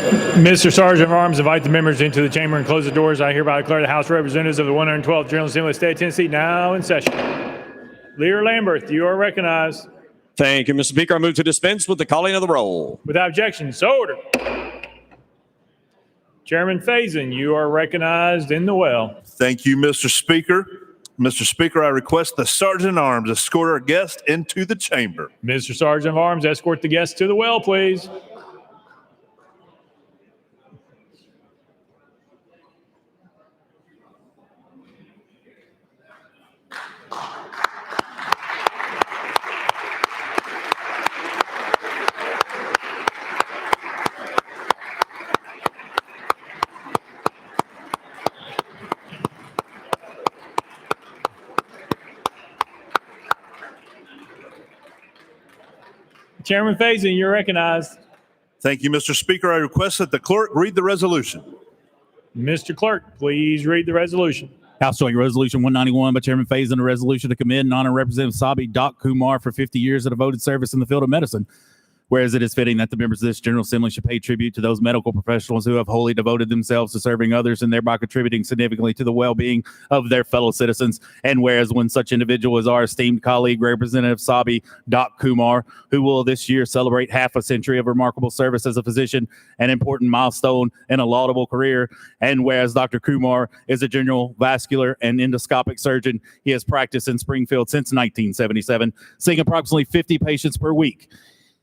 Mr. Sergeant of Arms, invite the members into the chamber and close the doors. I hereby declare the House of Representatives of the 112th General Assembly of the State of Tennessee now in session. Leader Lamberth, you are recognized. Thank you, Mr. Speaker. I move to dispense with the calling of the roll. Without objection, so ordered. Chairman Faison, you are recognized in the well. Thank you, Mr. Speaker. Mr. Speaker, I request the Sergeant at Arms escort our guest into the chamber. Mr. Sergeant of Arms, escort the guests to the well, please. Chairman Faison, you're recognized. Thank you, Mr. Speaker. I request that the clerk read the resolution. Mr. Clerk, please read the resolution. House Joint Resolution 191 by Chairman Faison, a resolution to commend and honor Representative Sabi Doc Kumar for 50 years of devoted service in the field of medicine. Whereas it is fitting that the members of this General Assembly should pay tribute to those medical professionals who have wholly devoted themselves to serving others and thereby contributing significantly to the well-being of their fellow citizens. And whereas when such individual is our esteemed colleague, Representative Sabi Doc Kumar, who will this year celebrate half a century of remarkable service as a physician, an important milestone in a laudable career. And whereas Dr. Kumar is a general vascular and endoscopic surgeon, he has practiced in Springfield since 1977, seeing approximately 50 patients per week.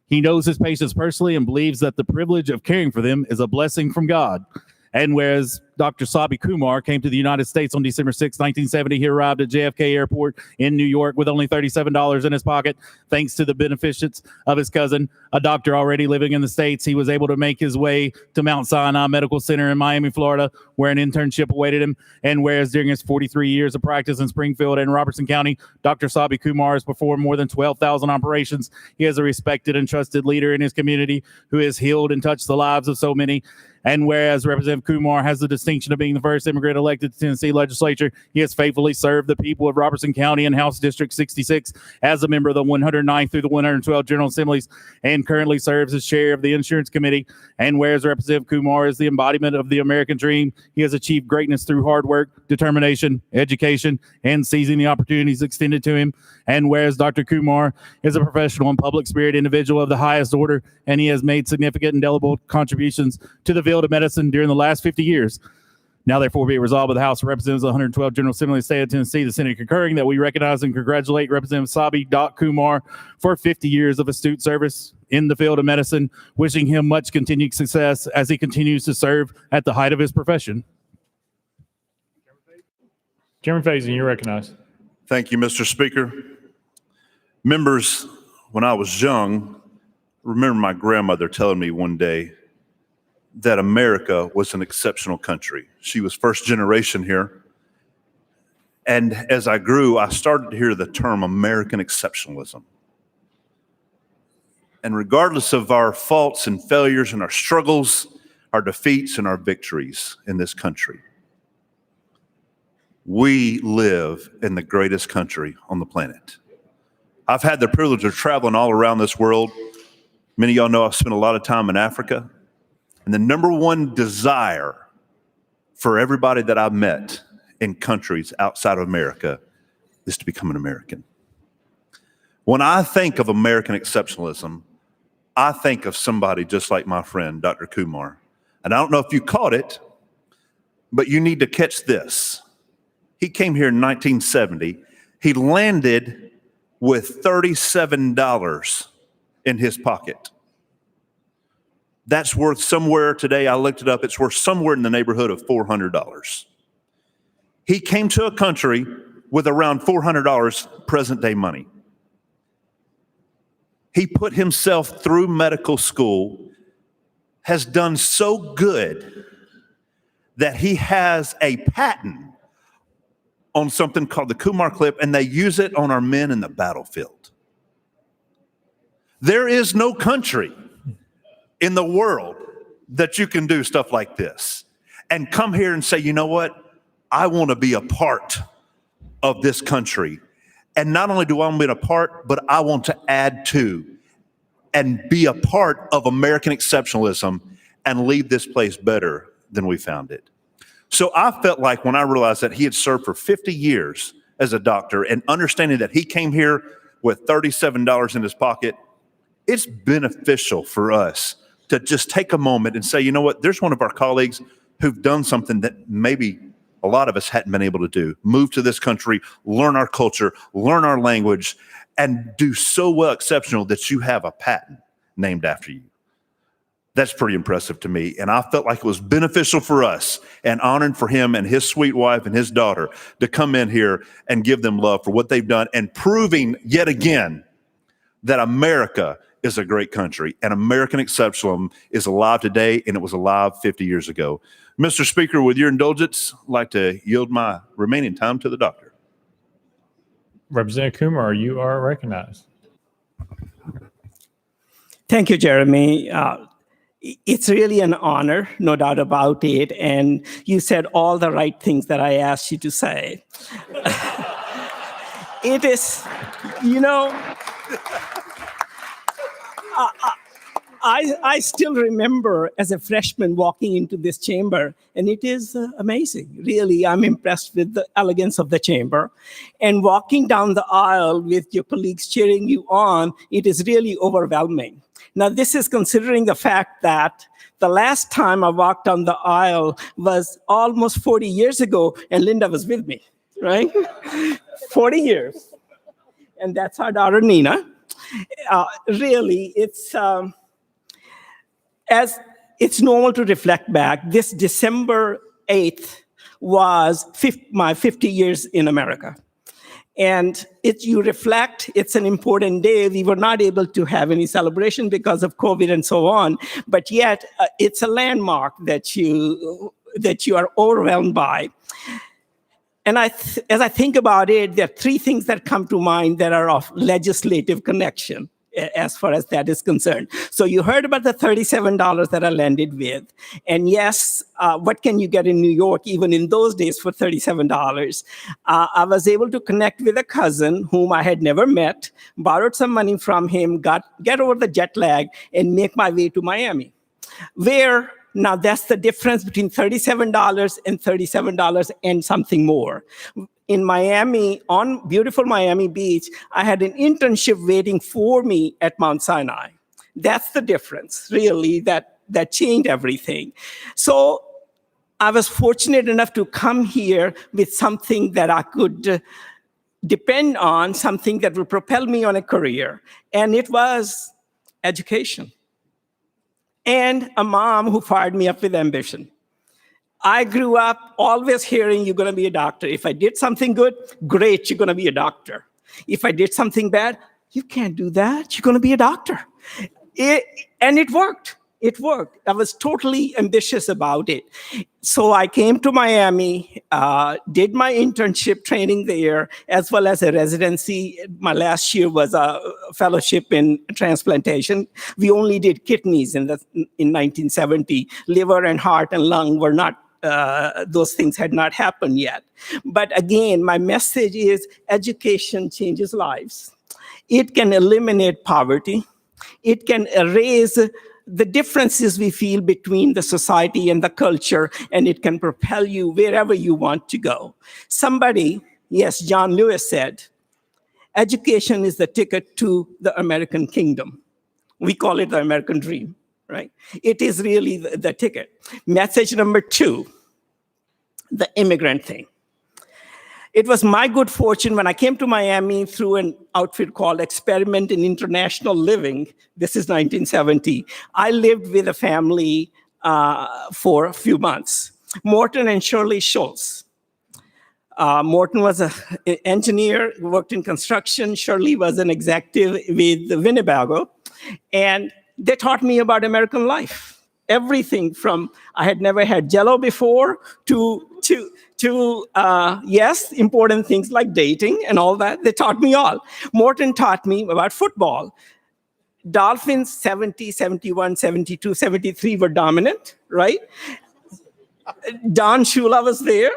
He knows his patients personally and believes that the privilege of caring for them is a blessing from God. And whereas Dr. Sabi Kumar came to the United States on December 6, 1970, he arrived at JFK Airport in New York with only $37 in his pocket. Thanks to the beneficence of his cousin, a doctor already living in the States, he was able to make his way to Mount Sinai Medical Center in Miami, Florida, where an internship awaited him. And whereas during his 43 years of practice in Springfield and Robertson County, Dr. Sabi Kumar has performed more than 12,000 operations. He is a respected and trusted leader in his community who has healed and touched the lives of so many. And whereas Representative Kumar has the distinction of being the first immigrant elected to the Tennessee legislature, he has faithfully served the people of Robertson County and House District 66 as a member of the 109th through the 112th General Assemblies and currently serves as chair of the Insurance Committee. And whereas Representative Kumar is the embodiment of the American dream, he has achieved greatness through hard work, determination, education, and seizing the opportunities extended to him. And whereas Dr. Kumar is a professional and public spirit individual of the highest order, and he has made significant indelible contributions to the field of medicine during the last 50 years. Now, therefore, be it resolved by the House of Representatives of the 112th General Assembly of the State of Tennessee, the Senate concurring, that we recognize and congratulate Representative Sabi Doc Kumar for 50 years of astute service in the field of medicine, wishing him much continued success as he continues to serve at the height of his profession. Chairman Faison, you're recognized. Thank you, Mr. Speaker. Members, when I was young, I remember my grandmother telling me one day that America was an exceptional country. She was first generation here. And as I grew, I started to hear the term American exceptionalism. And regardless of our faults and failures and our struggles, our defeats and our victories in this country, we live in the greatest country on the planet. I've had the privilege of traveling all around this world. Many of y'all know I've spent a lot of time in Africa. And the number one desire for everybody that I've met in countries outside of America is to become an American. When I think of American exceptionalism, I think of somebody just like my friend, Dr. Kumar. And I don't know if you caught it, but you need to catch this. He came here in 1970. He landed with $37 in his pocket. That's worth somewhere today, I looked it up, it's worth somewhere in the neighborhood of $400. He came to a country with around $400 present day money. He put himself through medical school, has done so good that he has a patent on something called the Kumar clip, and they use it on our men in the battlefield. There is no country in the world that you can do stuff like this and come here and say, you know what? I want to be a part of this country. And not only do I want to be a part, but I want to add to and be a part of American exceptionalism and leave this place better than we found it. So I felt like when I realized that he had served for 50 years as a doctor and understanding that he came here with $37 in his pocket, it's beneficial for us to just take a moment and say, you know what, there's one of our colleagues who've done something that maybe a lot of us hadn't been able to do. Move to this country, learn our culture, learn our language, and do so well exceptional that you have a patent named after you. That's pretty impressive to me. And I felt like it was beneficial for us and honoring for him and his sweet wife and his daughter to come in here and give them love for what they've done and proving yet again that America is a great country and American exceptionalism is alive today and it was alive 50 years ago. Mr. Speaker, with your indulgence, I'd like to yield my remaining time to the doctor. Representative Kumar, you are recognized. Thank you, Jeremy. It's really an honor, no doubt about it. And you said all the right things that I asked you to say. It is, you know, I still remember as a freshman walking into this chamber, and it is amazing. Really, I'm impressed with the elegance of the chamber. And walking down the aisle with your colleagues cheering you on, it is really overwhelming. Now, this is considering the fact that the last time I walked down the aisle was almost 40 years ago, and Linda was with me, right? 40 years. And that's our daughter, Nina. Really, it's as it's normal to reflect back. This December 8th was my 50 years in America. And you reflect, it's an important day. We were not able to have any celebration because of COVID and so on, but yet it's a landmark that you are overwhelmed by. And as I think about it, there are three things that come to mind that are of legislative connection as far as that is concerned. So you heard about the $37 that I landed with. And yes, what can you get in New York, even in those days, for $37? I was able to connect with a cousin whom I had never met, borrowed some money from him, get over the jet lag, and make my way to Miami, where now that's the difference between $37 and $37 and something more. In Miami, on beautiful Miami Beach, I had an internship waiting for me at Mount Sinai. That's the difference, really, that changed everything. So I was fortunate enough to come here with something that I could depend on, something that would propel me on a career. And it was education. And a mom who fired me up with ambition. I grew up always hearing, you're going to be a doctor. If I did something good, great, you're going to be a doctor. If I did something bad, you can't do that. You're going to be a doctor. And it worked. It worked. I was totally ambitious about it. So I came to Miami, did my internship training there, as well as a residency. My last year was a fellowship in transplantation. We only did kidneys in 1970. Liver and heart and lung were not, those things had not happened yet. But again, my message is education changes lives. It can eliminate poverty. It can erase the differences we feel between the society and the culture, and it can propel you wherever you want to go. Somebody, yes, John Lewis said, education is the ticket to the American kingdom. We call it the American dream, right? It is really the ticket. Message number 2, the immigrant thing. It was my good fortune when I came to Miami through an outfit called Experiment in International Living. This is 1970. I lived with a family for a few months. Morton and Shirley Schultz. Morton was an engineer, worked in construction. Shirley was an executive with Winnebago. And they taught me about American life. Everything from, I had never had Jell-O before, to yes, important things like dating and all that. They taught me all. Morton taught me about football. Dolphins 70, 71, 72, 73 were dominant, right? Don Shula was there.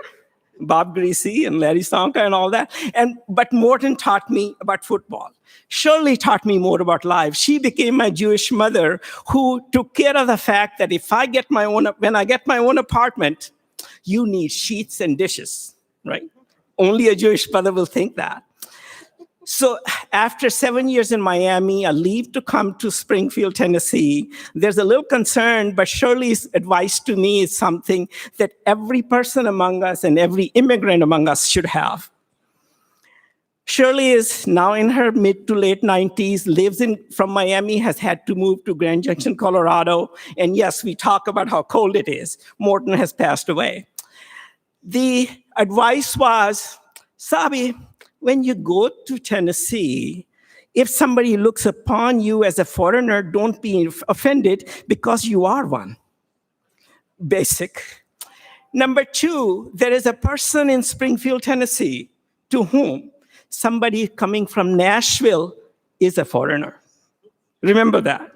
Bob Greasy and Larry Sonka and all that. But Morton taught me about football. Shirley taught me more about life. She became my Jewish mother who took care of the fact that when I get my own apartment, you need sheets and dishes, right? Only a Jewish mother will think that. So after 7 years in Miami, I leave to come to Springfield, Tennessee. There's a little concern, but Shirley's advice to me is something that every person among us and every immigrant among us should have. Shirley is now in her mid to late 90s, lives from Miami, has had to move to Grand Junction, Colorado. And yes, we talk about how cold it is. Morton has passed away. The advice was, Sabi, when you go to Tennessee, if somebody looks upon you as a foreigner, don't be offended because you are one. Basic. Number two, there is a person in Springfield, Tennessee, to whom somebody coming from Nashville is a foreigner. Remember that.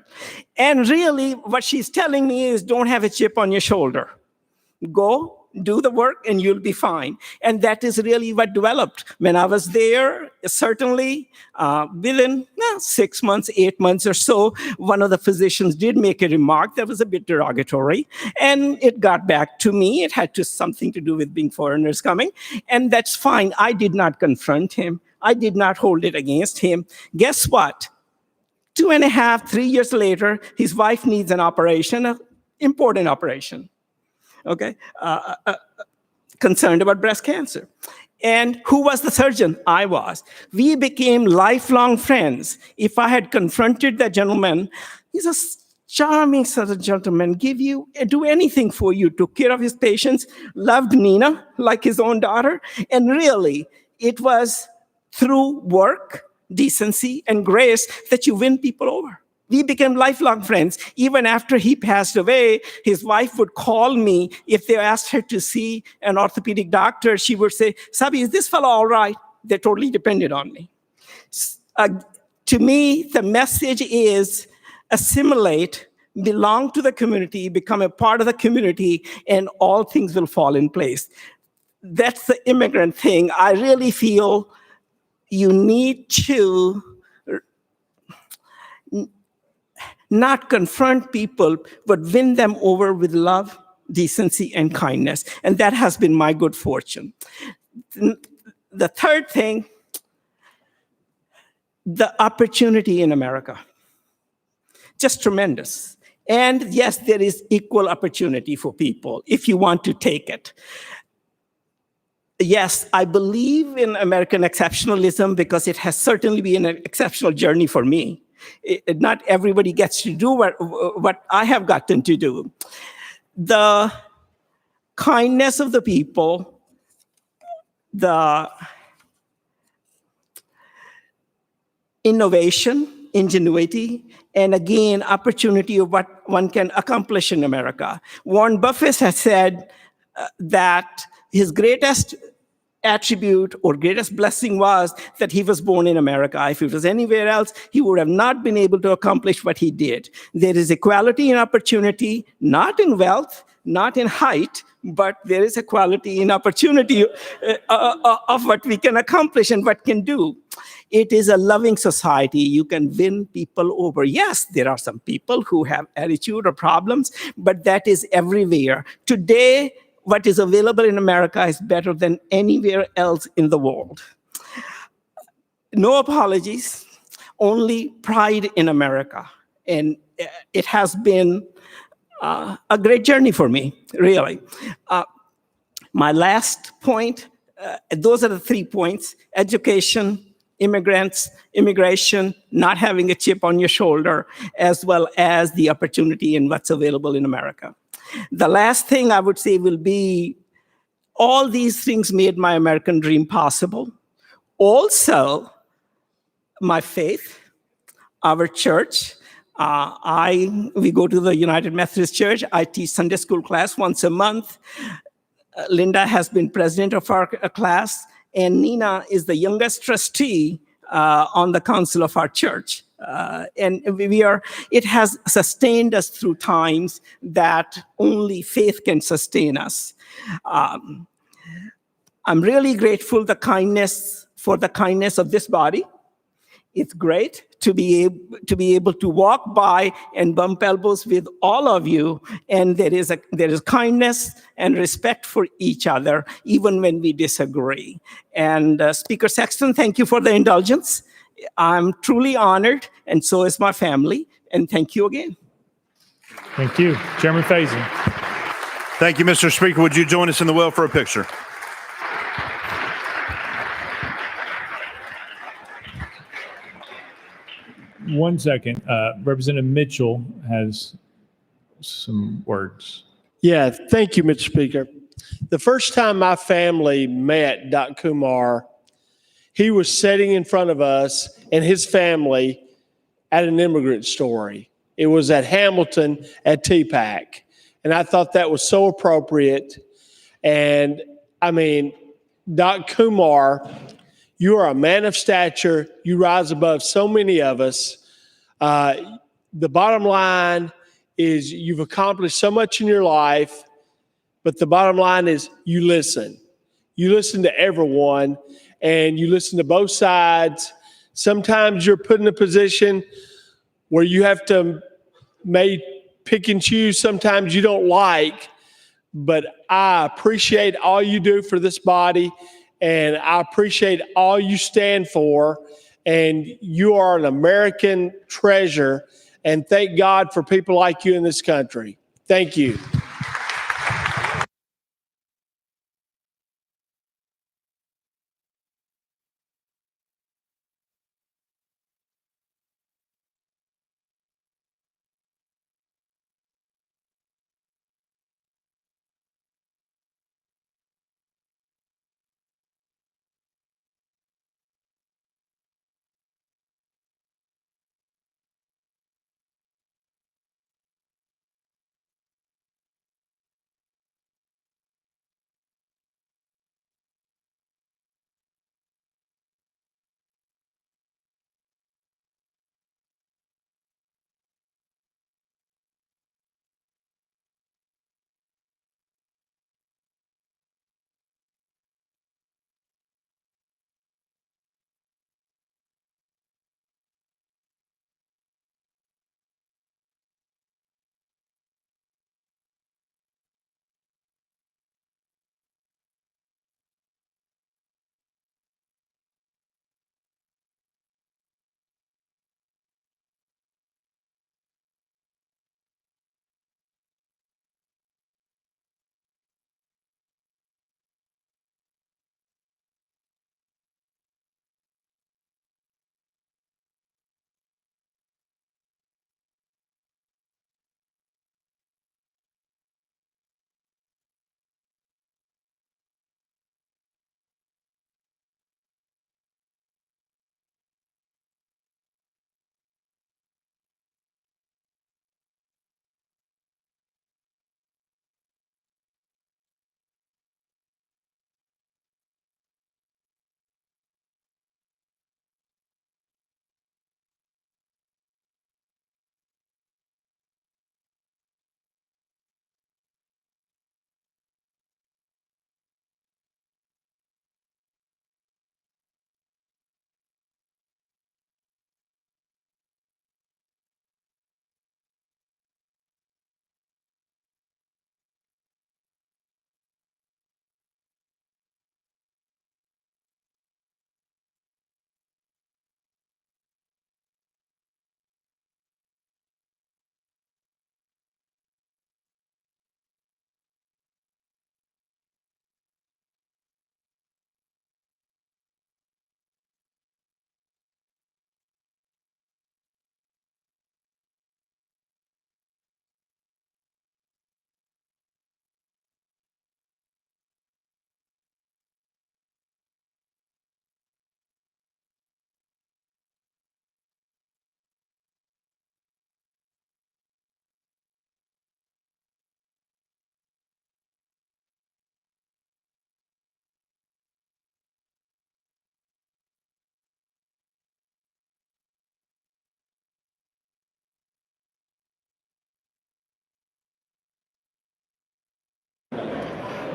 And really, what she's telling me is don't have a chip on your shoulder. Go. Do the work and you'll be fine. And that is really what developed. When I was there, certainly within 6 months, 8 months or so, one of the physicians did make a remark that was a bit derogatory. And it got back to me. It had something to do with being foreigners coming. And that's fine. I did not confront him. I did not hold it against him. Guess what? 2.5, 3 years later, his wife needs an operation, an important operation. Okay, concerned about breast cancer. And who was the surgeon? I was. We became lifelong friends. If I had confronted that gentleman, he's a charming sort of gentleman, do anything for you, took care of his patients, loved Nina like his own daughter. And really, it was through work, decency, and grace that you win people over. We became lifelong friends. Even after he passed away, his wife would call me. If they asked her to see an orthopedic doctor, she would say, Sabi, is this fellow all right? They totally depended on me. To me, the message is assimilate, belong to the community, become a part of the community, and all things will fall in place. That's the immigrant thing. I really feel you need to not confront people, but win them over with love, decency, and kindness. And that has been my good fortune. The third thing, the opportunity in America. Just tremendous. And yes, there is equal opportunity for people if you want to take it. Yes, I believe in American exceptionalism because it has certainly been an exceptional journey for me. Not everybody gets to do what I have gotten to do. The kindness of the people, the innovation, ingenuity, and again, opportunity of what one can accomplish in America. Warren Buffett has said that his greatest attribute or greatest blessing was that he was born in America. If it was anywhere else, he would have not been able to accomplish what he did. There is equality in opportunity, not in wealth, not in height, but there is equality in opportunity of what we can accomplish and what can do. It is a loving society. You can win people over. Yes, there are some people who have attitude or problems, but that is everywhere. Today, what is available in America is better than anywhere else in the world. No apologies, only pride in America. And it has been a great journey for me, really. My last point, those are the 3 points: education, immigrants, immigration, not having a chip on your shoulder, as well as the opportunity in what's available in America. The last thing I would say will be all these things made my American dream possible. Also, my faith, our church. We go to the United Methodist Church. I teach Sunday school class once a month. Linda has been president of our class, and Nina is the youngest trustee on the council of our church. And it has sustained us through times that only faith can sustain us. I'm really grateful for the kindness of this body. It's great to be able to walk by and bump elbows with all of you, and there is kindness and respect for each other, even when we disagree. And Speaker Sexton, thank you for the indulgence. I'm truly honored, and so is my family. And thank you again. Thank you. Chairman Faison. Thank you, Mr. Speaker. Would you join us in the well for a picture? One second. Representative Mitchell has some words. Yeah, thank you, Mr. Speaker. The first time my family met Dr. Kumar, he was sitting in front of us and his family at an immigrant story. It was at Hamilton at TPAC. And I thought that was so appropriate. And I mean, Dr. Kumar, you are a man of stature. You rise above so many of us. The bottom line is you've accomplished so much in your life, but the bottom line is you listen. You listen to everyone, and you listen to both sides. Sometimes you're put in a position where you have to may pick and choose. Sometimes you don't like, but I appreciate all you do for this body, and I appreciate all you stand for, and you are an American treasure, and thank God for people like you in this country. Thank you.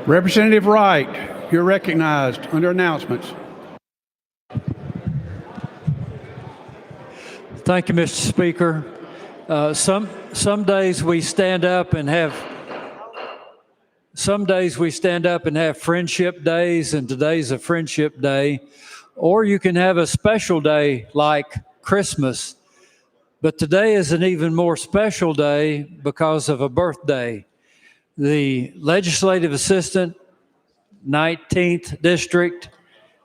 Representative Wright. you're recognized under announcements. Thank you, Mr. Speaker. Some days we stand up and have friendship days, and today's a friendship day. Or you can have a special day like Christmas. But today is an even more special day because of a birthday. The legislative assistant, 19th District,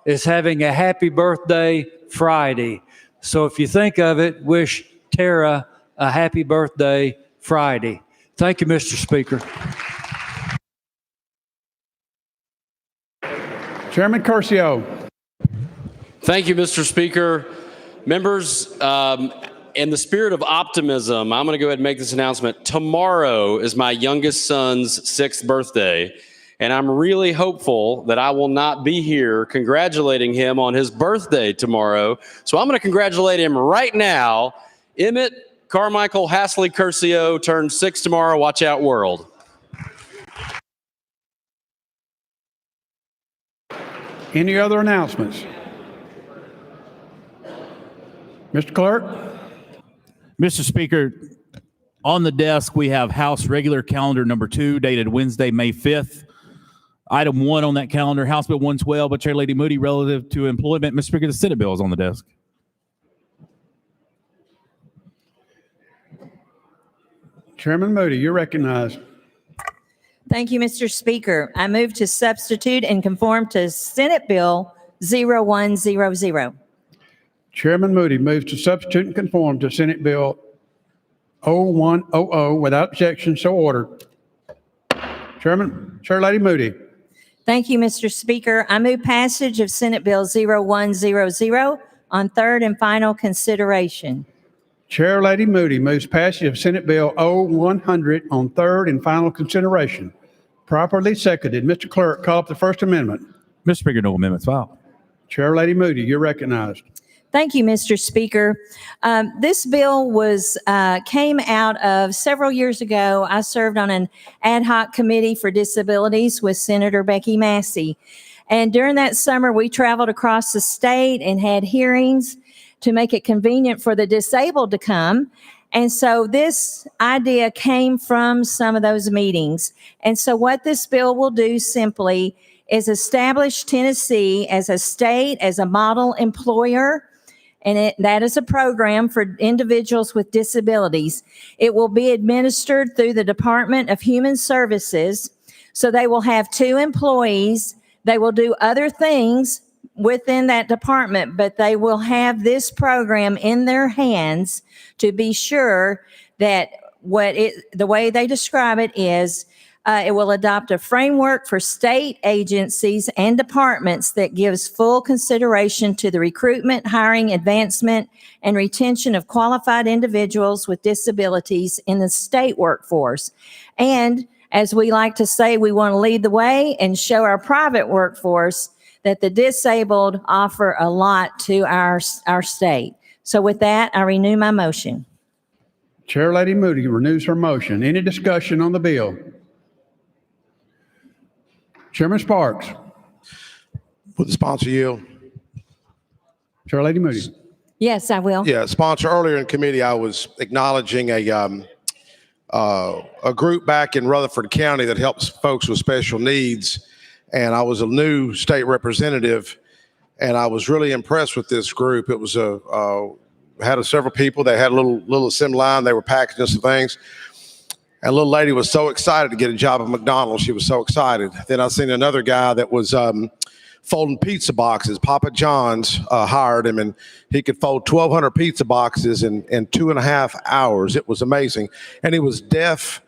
is having a happy birthday Friday. So if you think of it, wish Tara a happy birthday Friday. Thank you, Mr. Speaker. Chairman Curcio. Thank you, Mr. Speaker. Members, in the spirit of optimism, I'm going to go ahead and make this announcement. Tomorrow is my youngest son's 6th birthday, and I'm really hopeful that I will not be here congratulating him on his birthday tomorrow. So I'm going to congratulate him right now. Emmett Carmichael Hasley Curcio turns 6 tomorrow. Watch out, world. Any other announcements? Mr. Clerk? Mr. Speaker, on the desk, we have House Regular Calendar number 2, dated Wednesday, May 5th. Item 1 on that calendar, House Bill 112 by Chair Lady Moody, relative to employment. Mr. Speaker, the Senate bill is on the desk. Chairman Moody, you're recognized. Thank you, Mr. Speaker. I move to substitute and conform to Senate Bill 0100. Chairman Moody moves to substitute and conform to Senate Bill 0100 without objection, so ordered. Chair Lady Moody. Thank you, Mr. Speaker. I move passage of Senate Bill 0100 on third and final consideration. Chair Lady Moody moves passage of Senate Bill 0100 on third and final consideration. Properly seconded. Mr. Clerk, call up the First Amendment. Mr. Speaker, no amendments filed. Chair Lady Moody, you're recognized. Thank you, Mr. Speaker. This bill came out of several years ago. I served on an ad hoc committee for disabilities with Senator Becky Massey. And during that summer, we traveled across the state and had hearings to make it convenient for the disabled to come. And so this idea came from some of those meetings. And so what this bill will do simply is establish Tennessee as a state, as a model employer. And that is a program for individuals with disabilities. It will be administered through the Department of Human Services. So they will have 2 employees. They will do other things within that department, but they will have this program in their hands to be sure that the way they describe it is it will adopt a framework for state agencies and departments that gives full consideration to the recruitment, hiring, advancement, and retention of qualified individuals with disabilities in the state workforce. And as we like to say, we want to lead the way and show our private workforce that the disabled offer a lot to our state. So with that, I renew my motion. Chair Lady Moody renews her motion. Any discussion on the bill? Chairman Sparks. Would the sponsor yield? Chair Lady Moody. Yes, I will. Yeah, sponsor, earlier in committee, I was acknowledging a group back in Rutherford County that helps folks with special needs. And I was a new state representative, and I was really impressed with this group. It was had several people. They had a little assembly line. They were packaging some things. And a little lady was so excited to get a job at McDonald's. She was so excited. Then I seen another guy that was folding pizza boxes. Papa John's hired him, and he could fold 1,200 pizza boxes in 2.5 hours. It was amazing. And he was deaf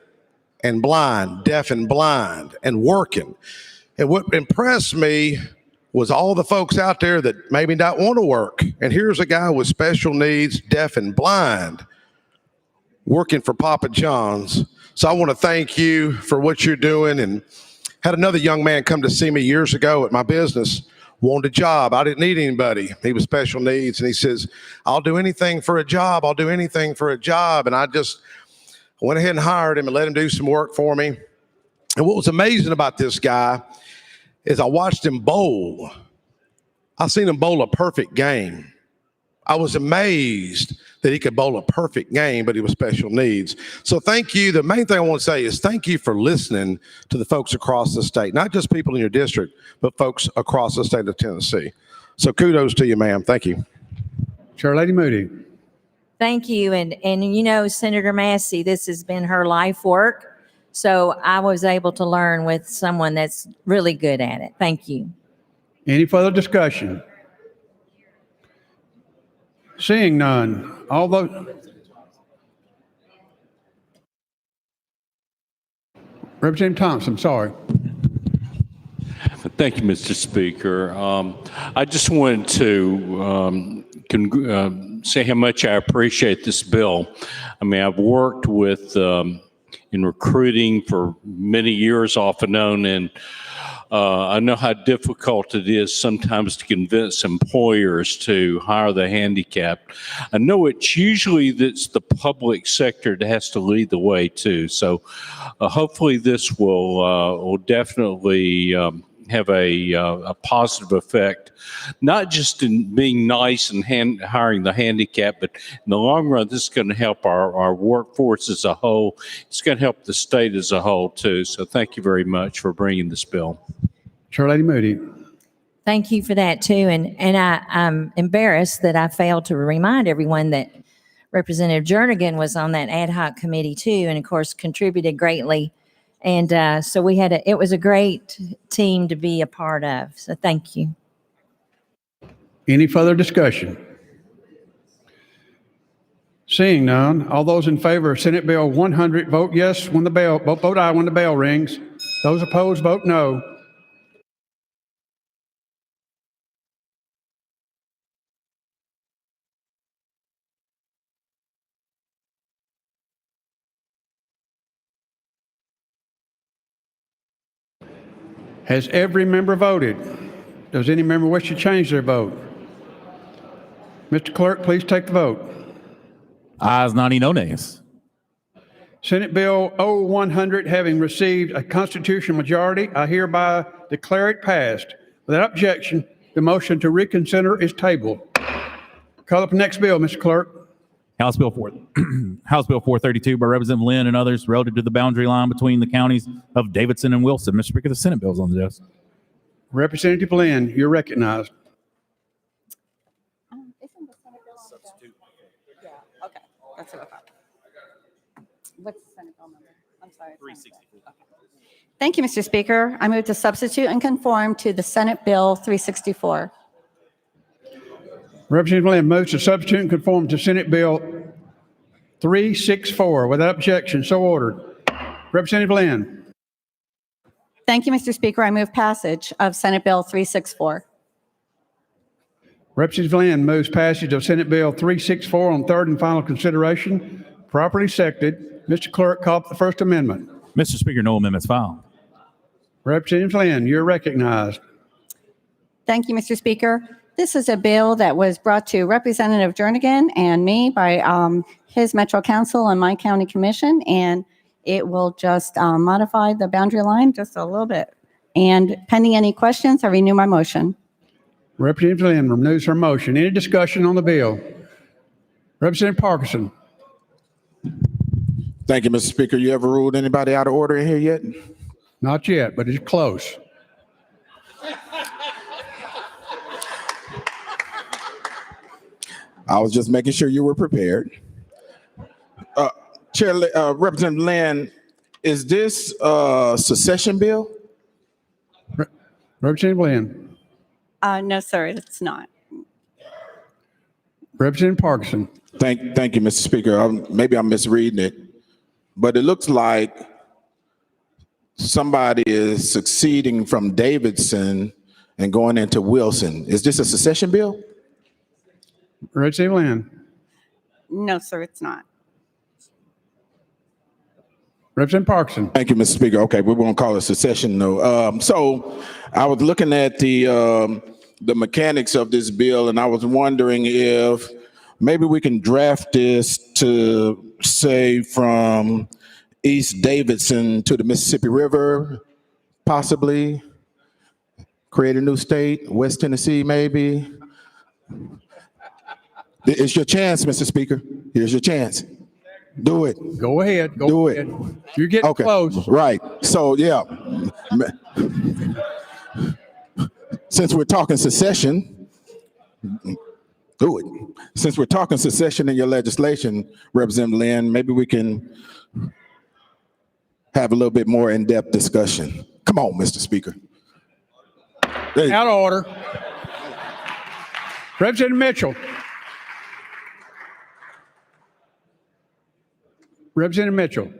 and blind and working. And what impressed me was all the folks out there that maybe not want to work. And here's a guy with special needs, deaf and blind, working for Papa John's. So I want to thank you for what you're doing. And had another young man come to see me years ago at my business, wanted a job. I didn't need anybody. He was special needs. And he says, I'll do anything for a job. I'll do anything for a job. And I just went ahead and hired him and let him do some work for me. And what was amazing about this guy is I watched him bowl. I seen him bowl a perfect game. I was amazed that he could bowl a perfect game, but he was special needs. So thank you. The main thing I want to say is thank you for listening to the folks across the state, not just people in your district, but folks across the state of Tennessee. So kudos to you, ma'am. Thank you. Chair Lady Moody. Thank you. And you know, Senator Massey, this has been her life work. So I was able to learn with someone that's really good at it. Thank you. Any further discussion? Seeing none, all those. Representative Thompson, sorry. Thank you, Mr. Speaker. I just wanted to say how much I appreciate this bill. I mean, I've worked with in recruiting for many years off and on, and I know how difficult it is sometimes to convince employers to hire the handicapped. I know it's usually that's the public sector that has to lead the way too. So hopefully this will definitely have a positive effect, not just in being nice and hiring the handicapped, but in the long run, this is going to help our workforce as a whole. It's going to help the state as a whole too. So thank you very much for bringing this bill. Chair Lady Moody. Thank you for that too. And I'm embarrassed that I failed to remind everyone that Representative Jernigan was on that ad hoc committee too, and of course contributed greatly. And so it was a great team to be a part of. So thank you. Any further discussion? Seeing none, all those in favor of Senate Bill 100, vote yes when the bell, vote aye when the bell rings. Those opposed, vote no. Has every member voted? Does any member wish to change their vote? Mr. Clerk, please take the vote. Ayes 90, no nays. Senate Bill 0100 having received a constitutional majority, I hereby declare it passed. Without objection, the motion to reconsider is tabled. Call up the next bill, Mr. Clerk. House Bill 432 by Representative Lynn and others relative to the boundary line between the counties of Davidson and Wilson. Mr. Speaker, the Senate bill is on the desk. Representative Lynn, you're recognized. Substitute. Yeah, okay. That's what I thought. What's the Senate bill number? I'm sorry. 364. Okay. Thank you, Mr. Speaker. I move to substitute and conform to the Senate Bill 364. Representative Lynn moves to substitute and conform to Senate Bill 364. Without objection, so ordered. Representative Lynn. Thank you, Mr. Speaker. I move passage of Senate Bill 364. Representative Lynn moves passage of Senate Bill 364 on third and final consideration. Properly seconded. Mr. Clerk, call up the First Amendment. Mr. Speaker, no amendments filed. Representative Lynn, you're recognized. Thank you, Mr. Speaker. This is a bill that was brought to Representative Jernigan and me by his Metro Council and my county commission, and it will just modify the boundary line just a little bit. And pending any questions, I renew my motion. Representative Lynn renews her motion. Any discussion on the bill? Representative Parkinson. Thank you, Mr. Speaker. You ever ruled anybody out of order in here yet? Not yet, but it's close. I was just making sure you were prepared. Representative Lynn, is this a secession bill? Representative Lynn. No, sir, it's not. Representative Parkinson. Thank you, Mr. Speaker. Maybe I'm misreading it, but it looks like somebody is succeeding from Davidson and going into Wilson. Is this a secession bill? Representative Lynn. No, sir, it's not. Representative Parkinson. Thank you, Mr. Speaker. Okay, we won't call it secession, though. So I was looking at the mechanics of this bill, and I was wondering if maybe we can draft this to say from East Davidson to the Mississippi River, possibly, Create a new state, West Tennessee, maybe. It's your chance, Mr. Speaker. Here's your chance. Do it. Go ahead. Go Do ahead. it. You're getting Okay. close. Right. So, yeah. Since we're talking secession, do it. Since we're talking secession in your legislation, Representative Lynn, maybe we can have a little bit more in-depth discussion. Come on, Mr. Speaker. Out of order. Representative Mitchell. Representative Mitchell.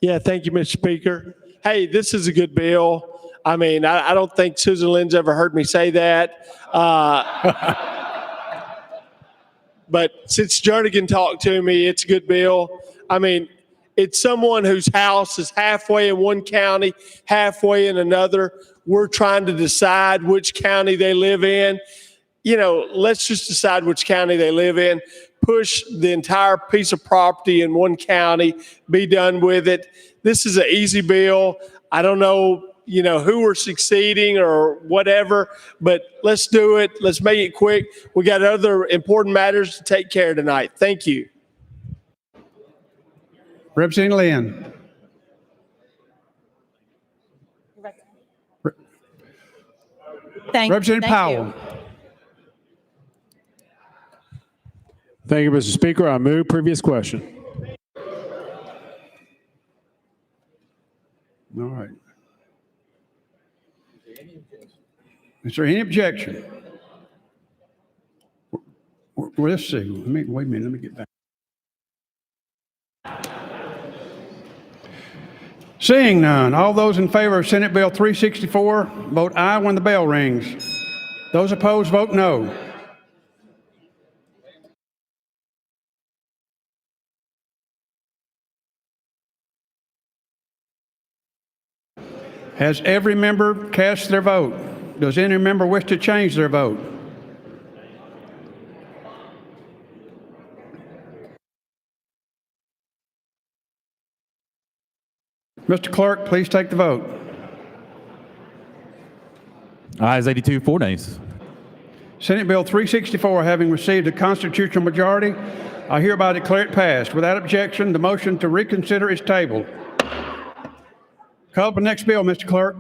Yeah, thank you, Mr. Speaker. Hey, this is a good bill. I mean, I don't think Susan Lynn's ever heard me say that. But since Jernigan talked to me, it's a good bill. I mean, it's someone whose house is halfway in one county, halfway in another. We're trying to decide which county they live in. You know, let's just decide which county they live in, push the entire piece of property in one county, be done with it. This is an easy bill. I don't know, you know, who we're succeeding or whatever, but let's do it. Let's make it quick. We got other important matters to take care of tonight. Thank you. Representative Lynn. Representative Powell. Thank you, Mr. Speaker. I move previous question. All right. Is there any objection? Well, let's see. Wait a minute. Let me get back. Seeing none, all those in favor of Senate Bill 364, vote aye when the bell rings. Those opposed, vote no. Has every member cast their vote? Does any member wish to change their vote? Mr. Clerk, please take the vote. Ayes 82, 4 nays. Senate Bill 364 having received a constitutional majority, I hereby declare it passed. Without objection, the motion to reconsider is tabled. Call up the next bill, Mr. Clerk.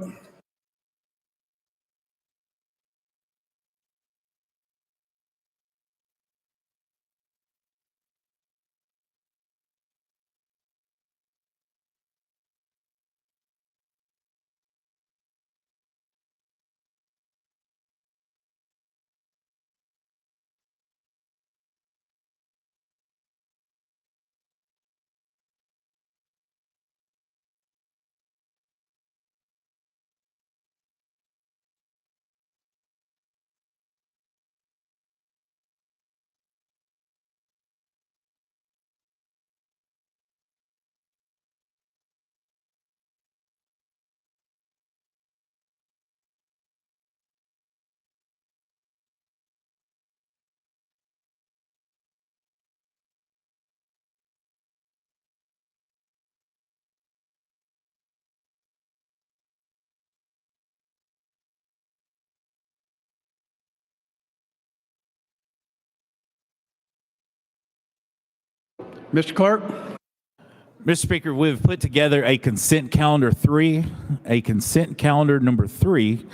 Mr. Clerk. Mr. Speaker, we've put together a consent calendar 3, a consent calendar number 3.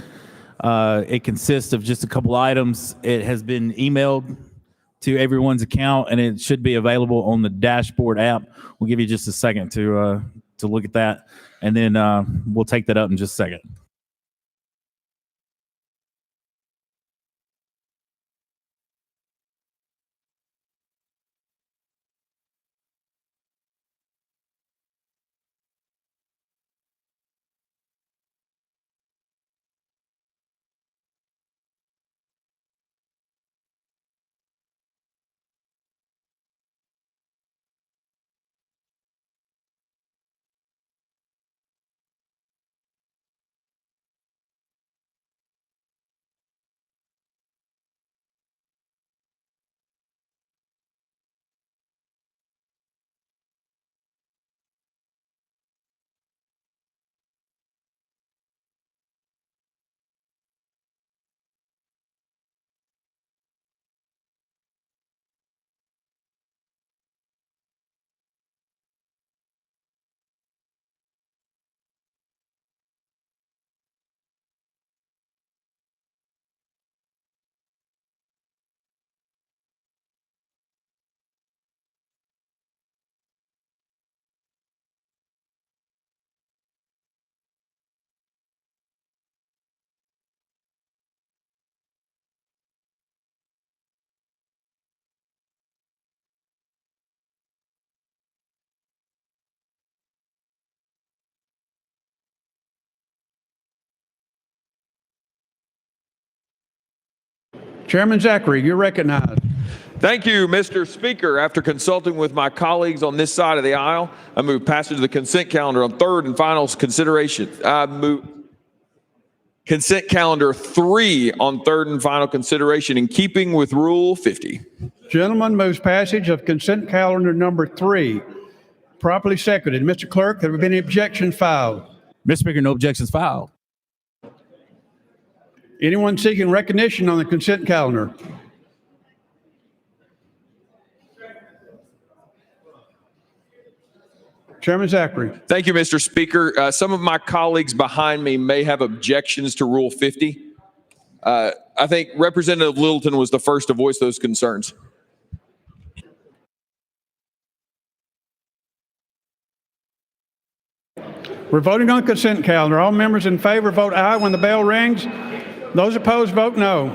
It consists of just a couple items. It has been emailed to everyone's account, and it should be available on the dashboard app. We'll give you just a second to look at that, and then we'll take that up in just a second. Chairman Zachary, you're recognized. Thank you, Mr. Speaker. After consulting with my colleagues on this side of the aisle, I move passage of the consent calendar on third and final consideration. I move consent calendar 3 on third and final consideration in keeping with Rule 50. Gentleman moves passage of consent calendar number 3. Properly seconded. Mr. Clerk, have there been any objections filed? Mr. Speaker, no objections filed. Anyone seeking recognition on the consent calendar? Chairman Zachary. Thank you, Mr. Speaker. Some of my colleagues behind me may have objections to Rule 50. I think Representative Littleton was the first to voice those concerns. We're voting on the consent calendar. All members in favor vote aye when the bell rings. Those opposed vote no.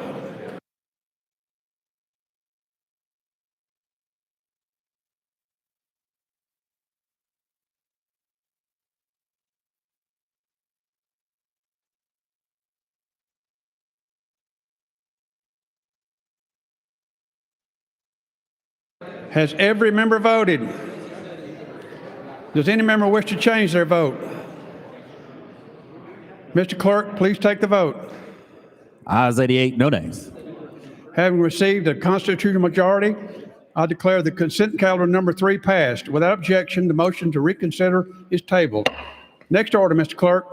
Has every member voted? Does any member wish to change their vote? Mr. Clerk, please take the vote. Ayes 88, no nays. Having received a constitutional majority, I declare the consent calendar number 3 passed. Without objection, the motion to reconsider is tabled. Next order, Mr. Clerk.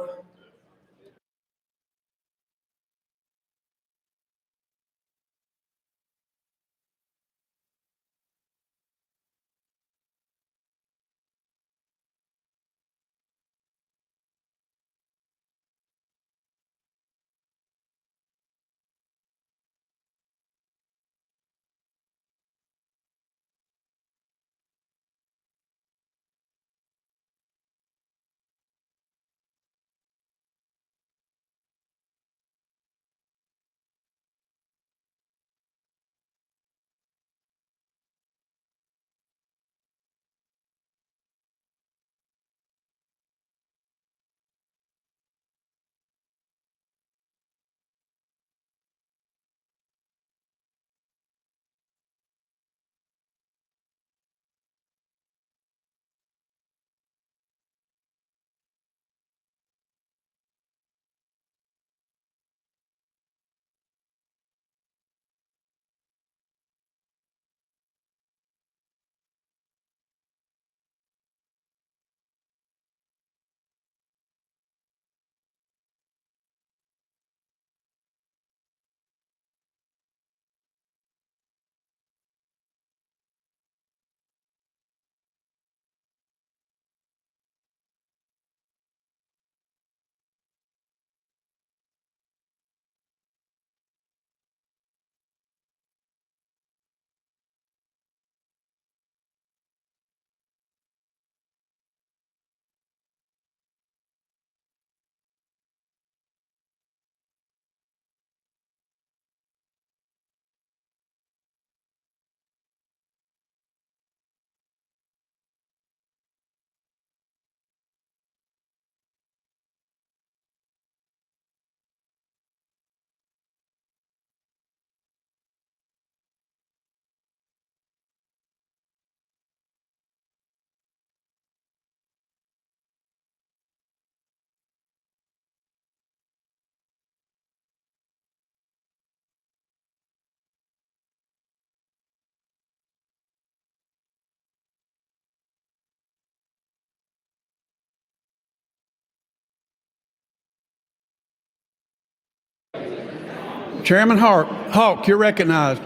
Chairman Hawk, you're recognized.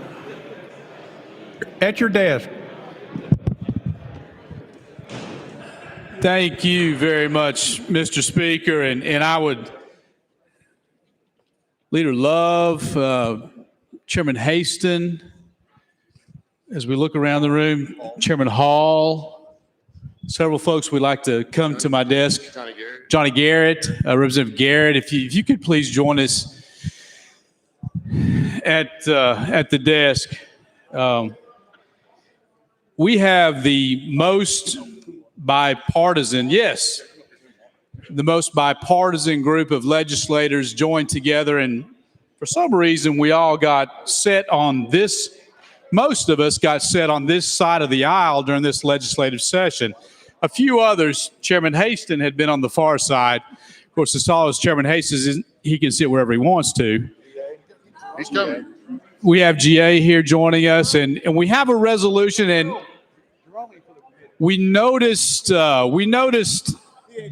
At your desk. Thank you very much, Mr. Speaker. And I would, Leader Love, Chairman Haston, as we look around the room, Chairman Hall, several folks would like to come to my desk. Johnny Garrett, Representative Garrett, if you could please join us at the desk. We have the most bipartisan group of legislators joined together in For some reason, we all got set on this, most of us got set on this side of the aisle during this legislative session. A few others, Chairman Haston had been on the far side. Of course, as tall as Chairman Haston is, he can sit wherever he wants to. He's coming. We have GA here joining us, and we have a resolution, and we noticed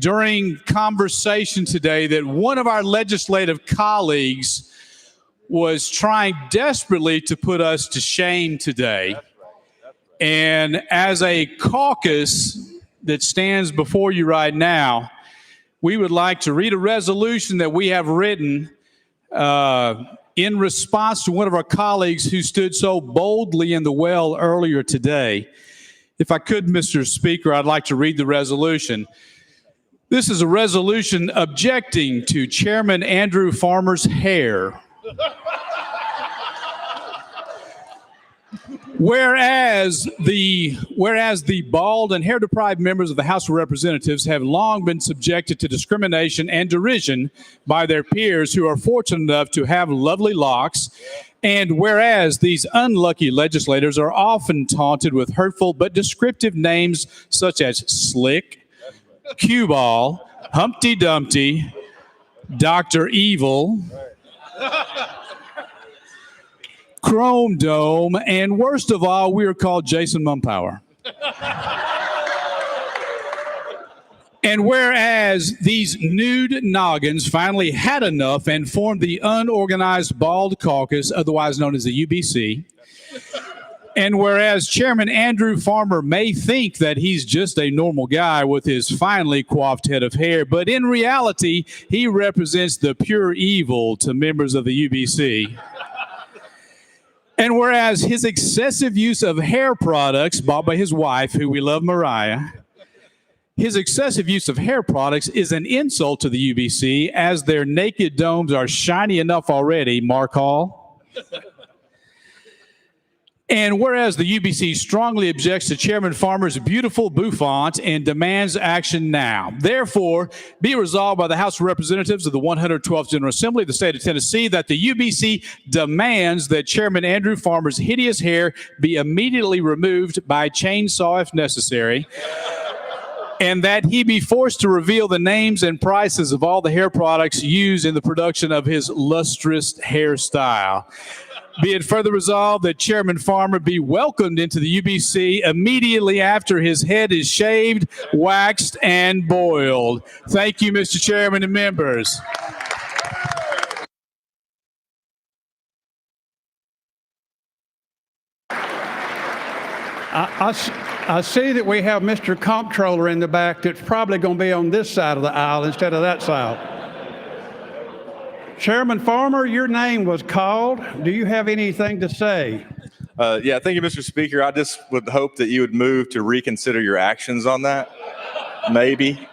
during conversation today that one of our legislative colleagues was trying desperately to put us to shame today. And as a caucus that stands before you right now, we would like to read a resolution that we have written in response to one of our colleagues who stood so boldly in the well earlier today. If I could, Mr. Speaker, I'd like to read the resolution. This is a resolution objecting to Chairman Andrew Farmer's hair. Whereas the bald and hair-deprived members of the House of Representatives have long been subjected to discrimination and derision by their peers who are fortunate enough to have lovely locks, and whereas these unlucky legislators are often taunted with hurtful but descriptive names such as Slick, Cue Ball, Humpty Dumpty, Dr. Evil, Chrome Dome, and worst of all, we are called Jason Mumpower. And whereas these nude noggins finally had enough and formed the Unorganized Bald Caucus, otherwise known as the UBC, and whereas Chairman Andrew Farmer may think that he's just a normal guy with his finely coiffed head of hair, but in reality, he represents the pure evil to members of the UBC. And whereas his excessive use of hair products bought by his wife, who we love, Mariah, his excessive use of hair products is an insult to the UBC, as their naked domes are shiny enough already, Mark Hall. And whereas the UBC strongly objects to Chairman Farmer's beautiful bouffant and demands action now. Therefore, be resolved by the House of Representatives of the 112th General Assembly of the state of Tennessee that the UBC demands that Chairman Andrew Farmer's hideous hair be immediately removed by chainsaw if necessary, and that he be forced to reveal the names and prices of all the hair products used in the production of his lustrous hairstyle. Be it further resolved that Chairman Farmer be welcomed into the UBC immediately after his head is shaved, waxed, and boiled. Thank you, Mr. Chairman and members. I see that we have Mr. Comptroller in the back that's probably going to be on this side of the aisle instead of that side. Chairman Farmer, your name was called. Do you have anything to say? Yeah, thank you, Mr. Speaker. I just would hope that you would move to reconsider your actions on that. Maybe.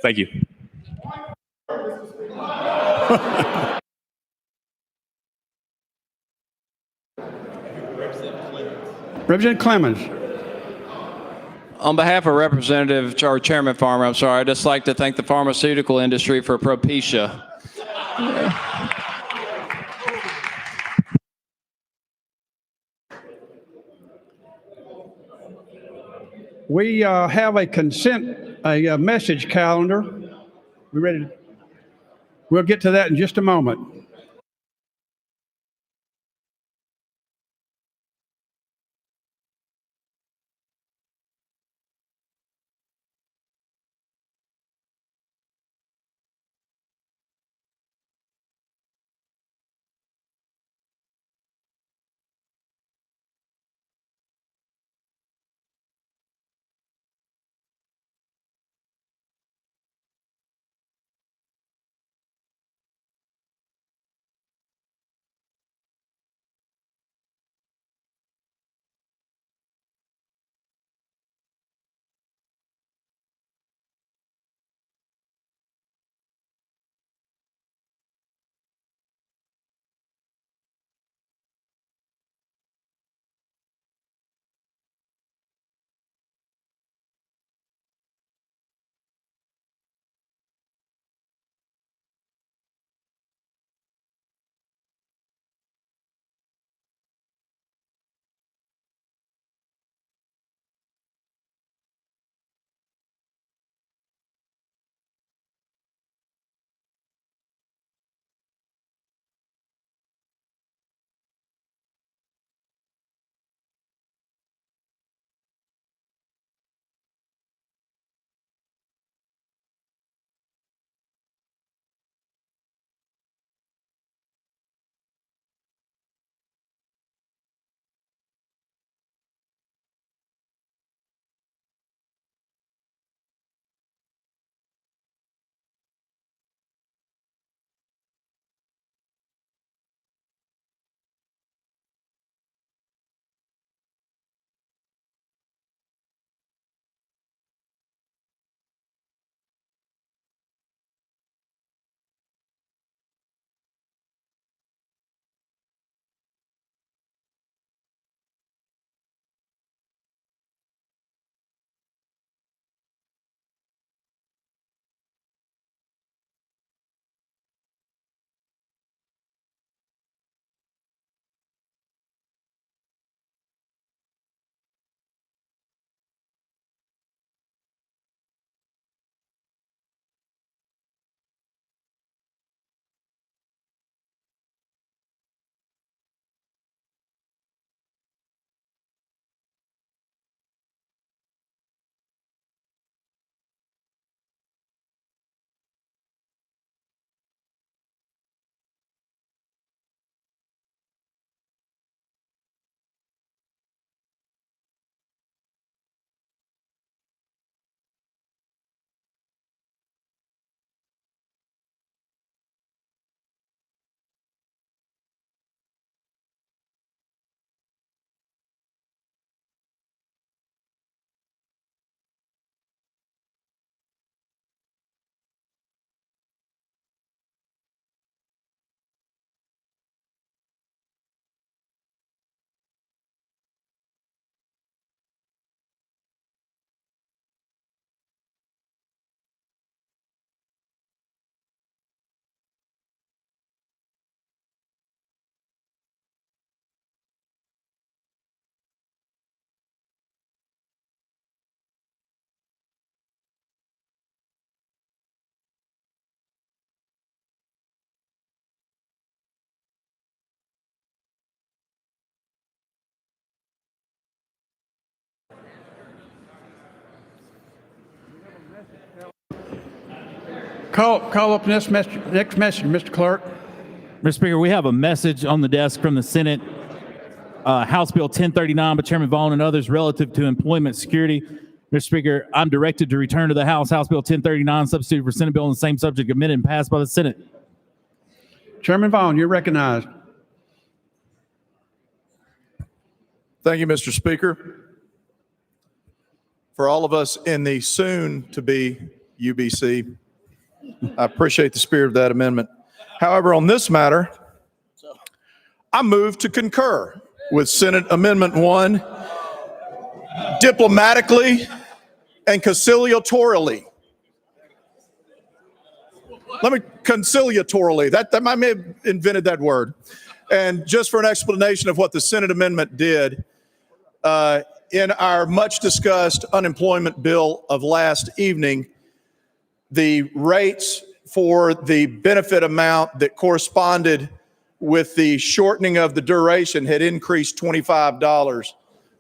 Thank you. Representative Clemens. On behalf of Representative or Chairman Farmer, I'd just like to thank the pharmaceutical industry for Propecia. We have a message calendar. We ready? We'll get to that in just a moment. Call up next message, Mr. Clerk. Mr. Speaker, we have a message on the desk from the Senate, House Bill 1039 by Chairman Vaughn and others relative to employment security. Mr. Speaker, I'm directed to return to the House Bill 1039, substitute for Senate bill on the same subject, amended and passed by the Senate. Chairman Vaughn, you're recognized. Thank you, Mr. Speaker. For all of us in the soon-to-be UBC, I appreciate the spirit of that amendment. However, on this matter, I move to concur with Senate Amendment 1 diplomatically and conciliatorily. Conciliatorily. That I may have invented that word. And just for an explanation of what the Senate amendment did, in our much discussed unemployment bill of last evening, the rates for the benefit amount that corresponded with the shortening of the duration had increased $25.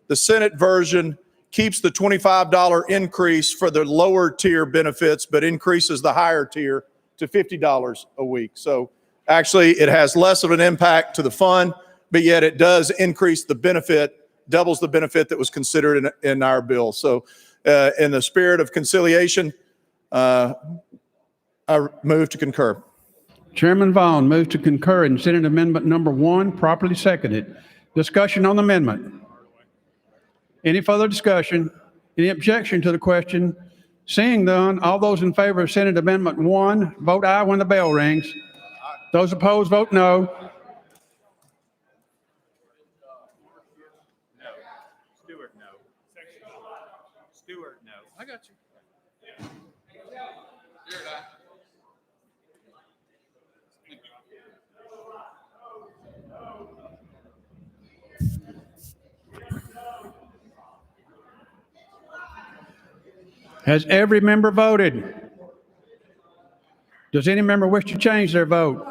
The Senate version keeps the $25 increase for the lower tier benefits, but increases the higher tier to $50 a week. So actually, it has less of an impact to the fund, but yet it does increase the benefit, doubles the benefit that was considered in our bill. So in the spirit of conciliation, I move to concur. Chairman Vaughn moves to concur in Senate Amendment Number 1, properly seconded. Discussion on the amendment. Any further discussion? Any objection to the question? Seeing none, all those in favor of Senate Amendment 1, vote aye when the bell rings. Those opposed, vote no. Stewart, no. Stewart, no. I got you. Has every member voted? Does any member wish to change their vote?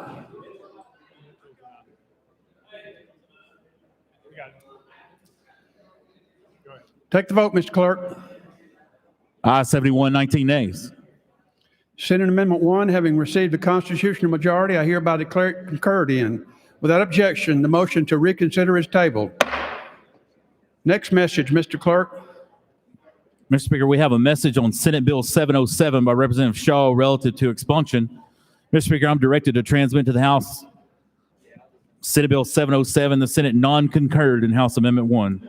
Take the vote, Mr. Clerk. Aye, 71, 19 nays. Senate Amendment 1, having received the constitutional majority, I hereby declare it concurred in. Without objection, the motion to reconsider is tabled. Next message, Mr. Clerk. Mr. Speaker, we have a message on Senate Bill 707 by Representative Shaw relative to expunction. Mr. Speaker, I'm directed to transmit to the House Senate Bill 707. The Senate non-concurred in House Amendment 1.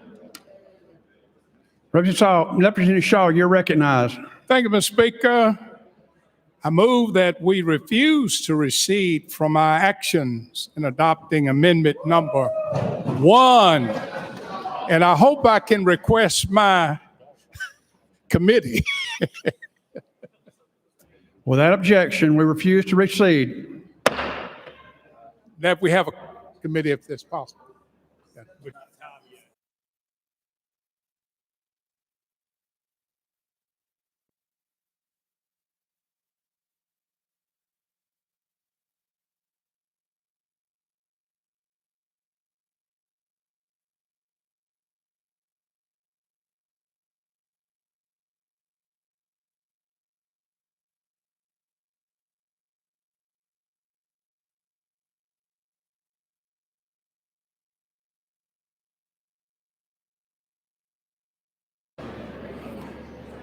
Representative Shaw, you're recognized. Thank you, Mr. Speaker. I move that we refuse to recede from our actions in adopting amendment number 1. And I hope I can request my committee. Without objection, we refuse to recede. That we have a committee if that's possible.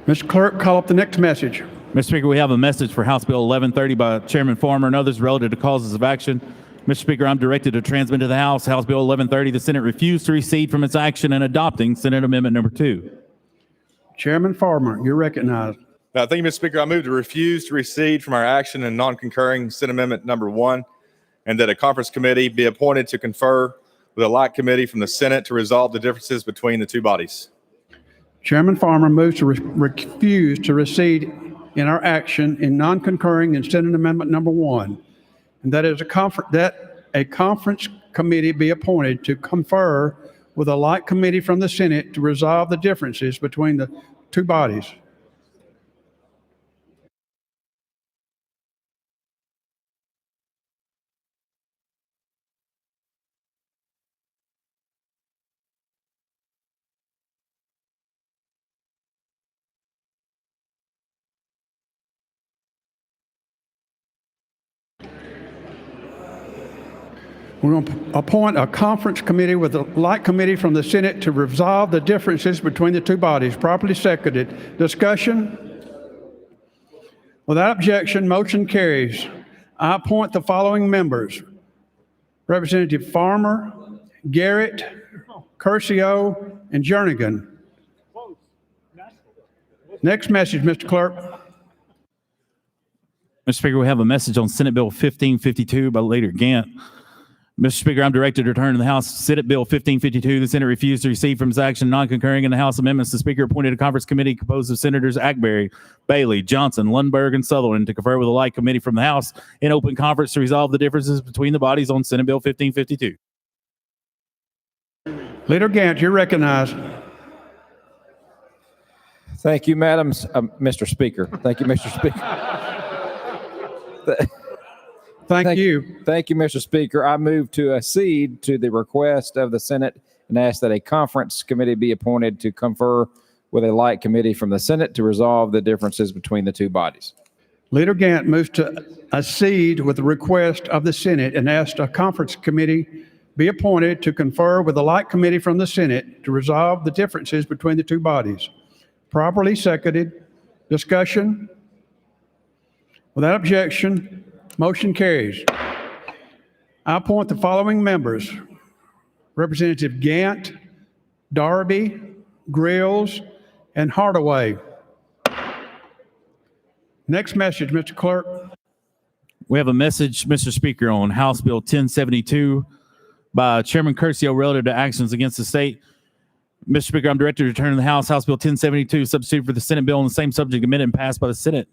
Mr. Clerk, call up the next message. Mr. Speaker, we have a message for House Bill 1130 by Chairman Farmer and others relative to causes of action. Mr. Speaker, I'm directed to transmit to the House Bill 1130. The Senate refused to recede from its action in adopting Senate Amendment Number 2. Chairman Farmer, you're recognized. Thank you, Mr. Speaker. I move to refuse to recede from our action in non-concurring Senate Amendment Number 1, and that a conference committee be appointed to confer with a like committee from the Senate to resolve the differences between the two bodies. Chairman Farmer moves to refuse to recede in our action in non-concurring in Senate Amendment Number 1, and that is a conference committee be appointed to confer with a like committee from the Senate to resolve the differences between the two bodies. We're going to appoint a conference committee with a like committee from the Senate to resolve the differences between the two bodies. Properly seconded. Discussion? Without objection, motion carries. I appoint the following members: Representative Farmer, Garrett, Curcio, and Jernigan. Next message, Mr. Clerk. Mr. Speaker, we have a message on Senate Bill 1552 by Leader Gant. Mr. Speaker, I'm directed to return to the House Senate Bill 1552. The Senate refused to receive from its action non-concurring in the House amendments. The Speaker appointed a conference committee composed of Senators Ackberry, Bailey, Johnson, Lundberg, and Sutherland to confer with a like committee from the House in open conference to resolve the differences between the bodies on Senate Bill 1552. Leader Gant, you're recognized. Thank you, Mr. Speaker. Thank you, Mr. Speaker. Thank you. Thank you, Mr. Speaker. I move to accede to the request of the Senate and ask that a conference committee be appointed to confer with a like committee from the Senate to resolve the differences between the two bodies. Leader Gant moves to accede with the request of the Senate and ask a conference committee be appointed to confer with a like committee from the Senate to resolve the differences between the two bodies. Properly seconded. Discussion? Without objection, motion carries. I appoint the following members: Representative Gant, Darby, Grills, and Hardaway. Next message, Mr. Clerk. We have a message, Mr. Speaker, on House Bill 1072 by Chairman Curcio relative to actions against the state. Mr. Speaker, I'm directed to return to the House Bill 1072, substitute for the Senate bill on the same subject amended and passed by the Senate.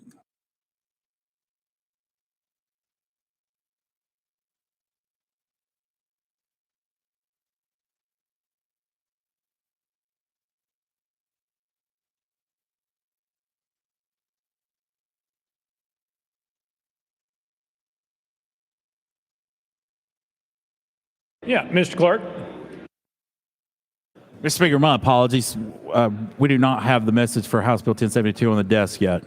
Yeah, Mr. Clerk. Mr. Speaker, my apologies. We do not have the message for House Bill 1072 on the desk yet.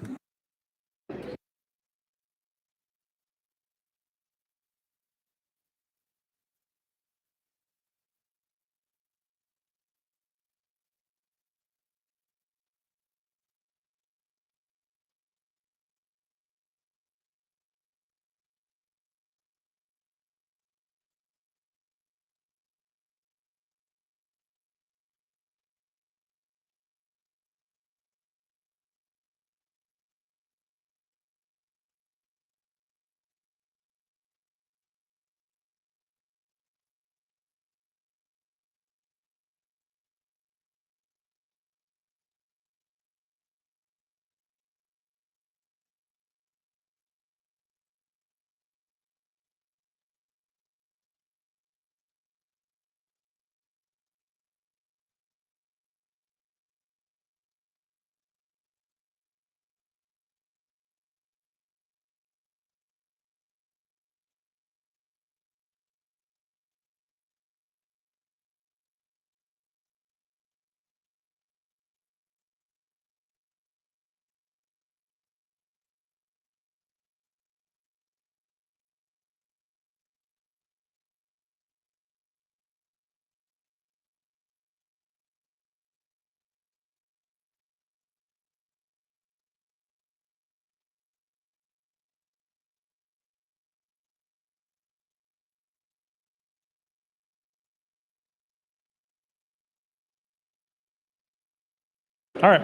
All right.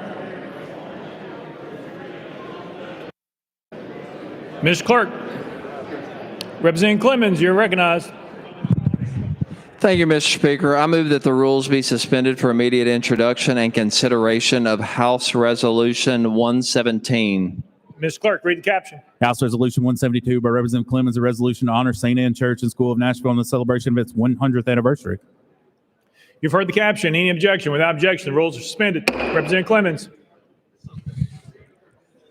Mr. Clerk. Representative Clemens, you're recognized. Thank you, Mr. Speaker. I move that the rules be suspended for immediate introduction and consideration of House Resolution 117. Mr. Clerk, read the caption. House Resolution 172 by Representative Clemens, a resolution to honor St. Anne Church and School of Nashville on the celebration of its 100th anniversary. You've heard the caption. Any objection? Without objection, the rules are suspended. Representative Clemens.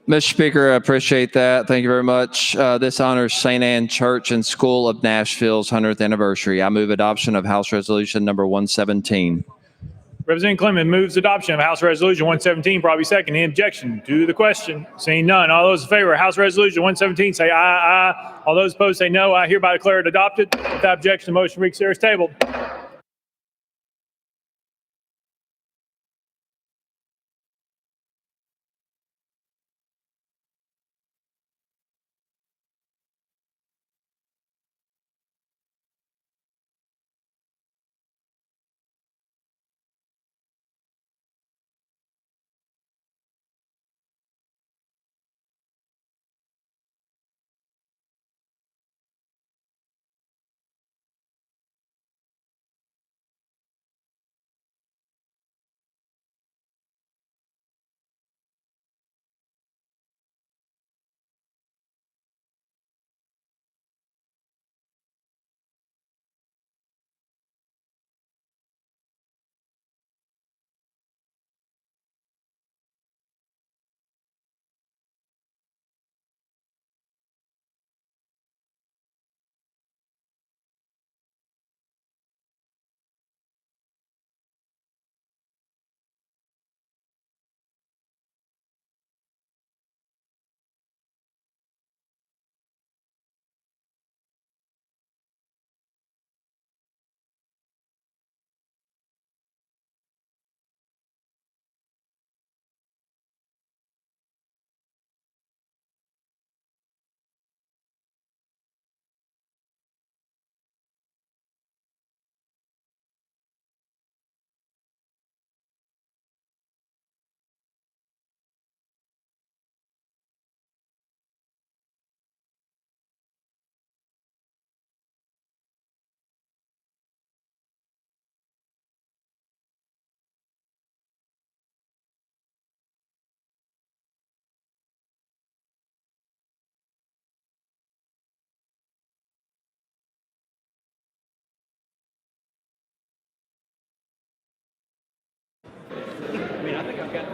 Mr. Speaker, I appreciate that. Thank you very much. This honors St. Anne Church and School of Nashville's 100th anniversary. I move adoption of House Resolution number 117. Representative Clement moves adoption of House Resolution 117. Probably second. Any objection to the question? Seeing none. All those in favor of House Resolution 117 say aye, aye. All those opposed say no. I hereby declare it adopted. Without objection, the motion to reconsider is tabled.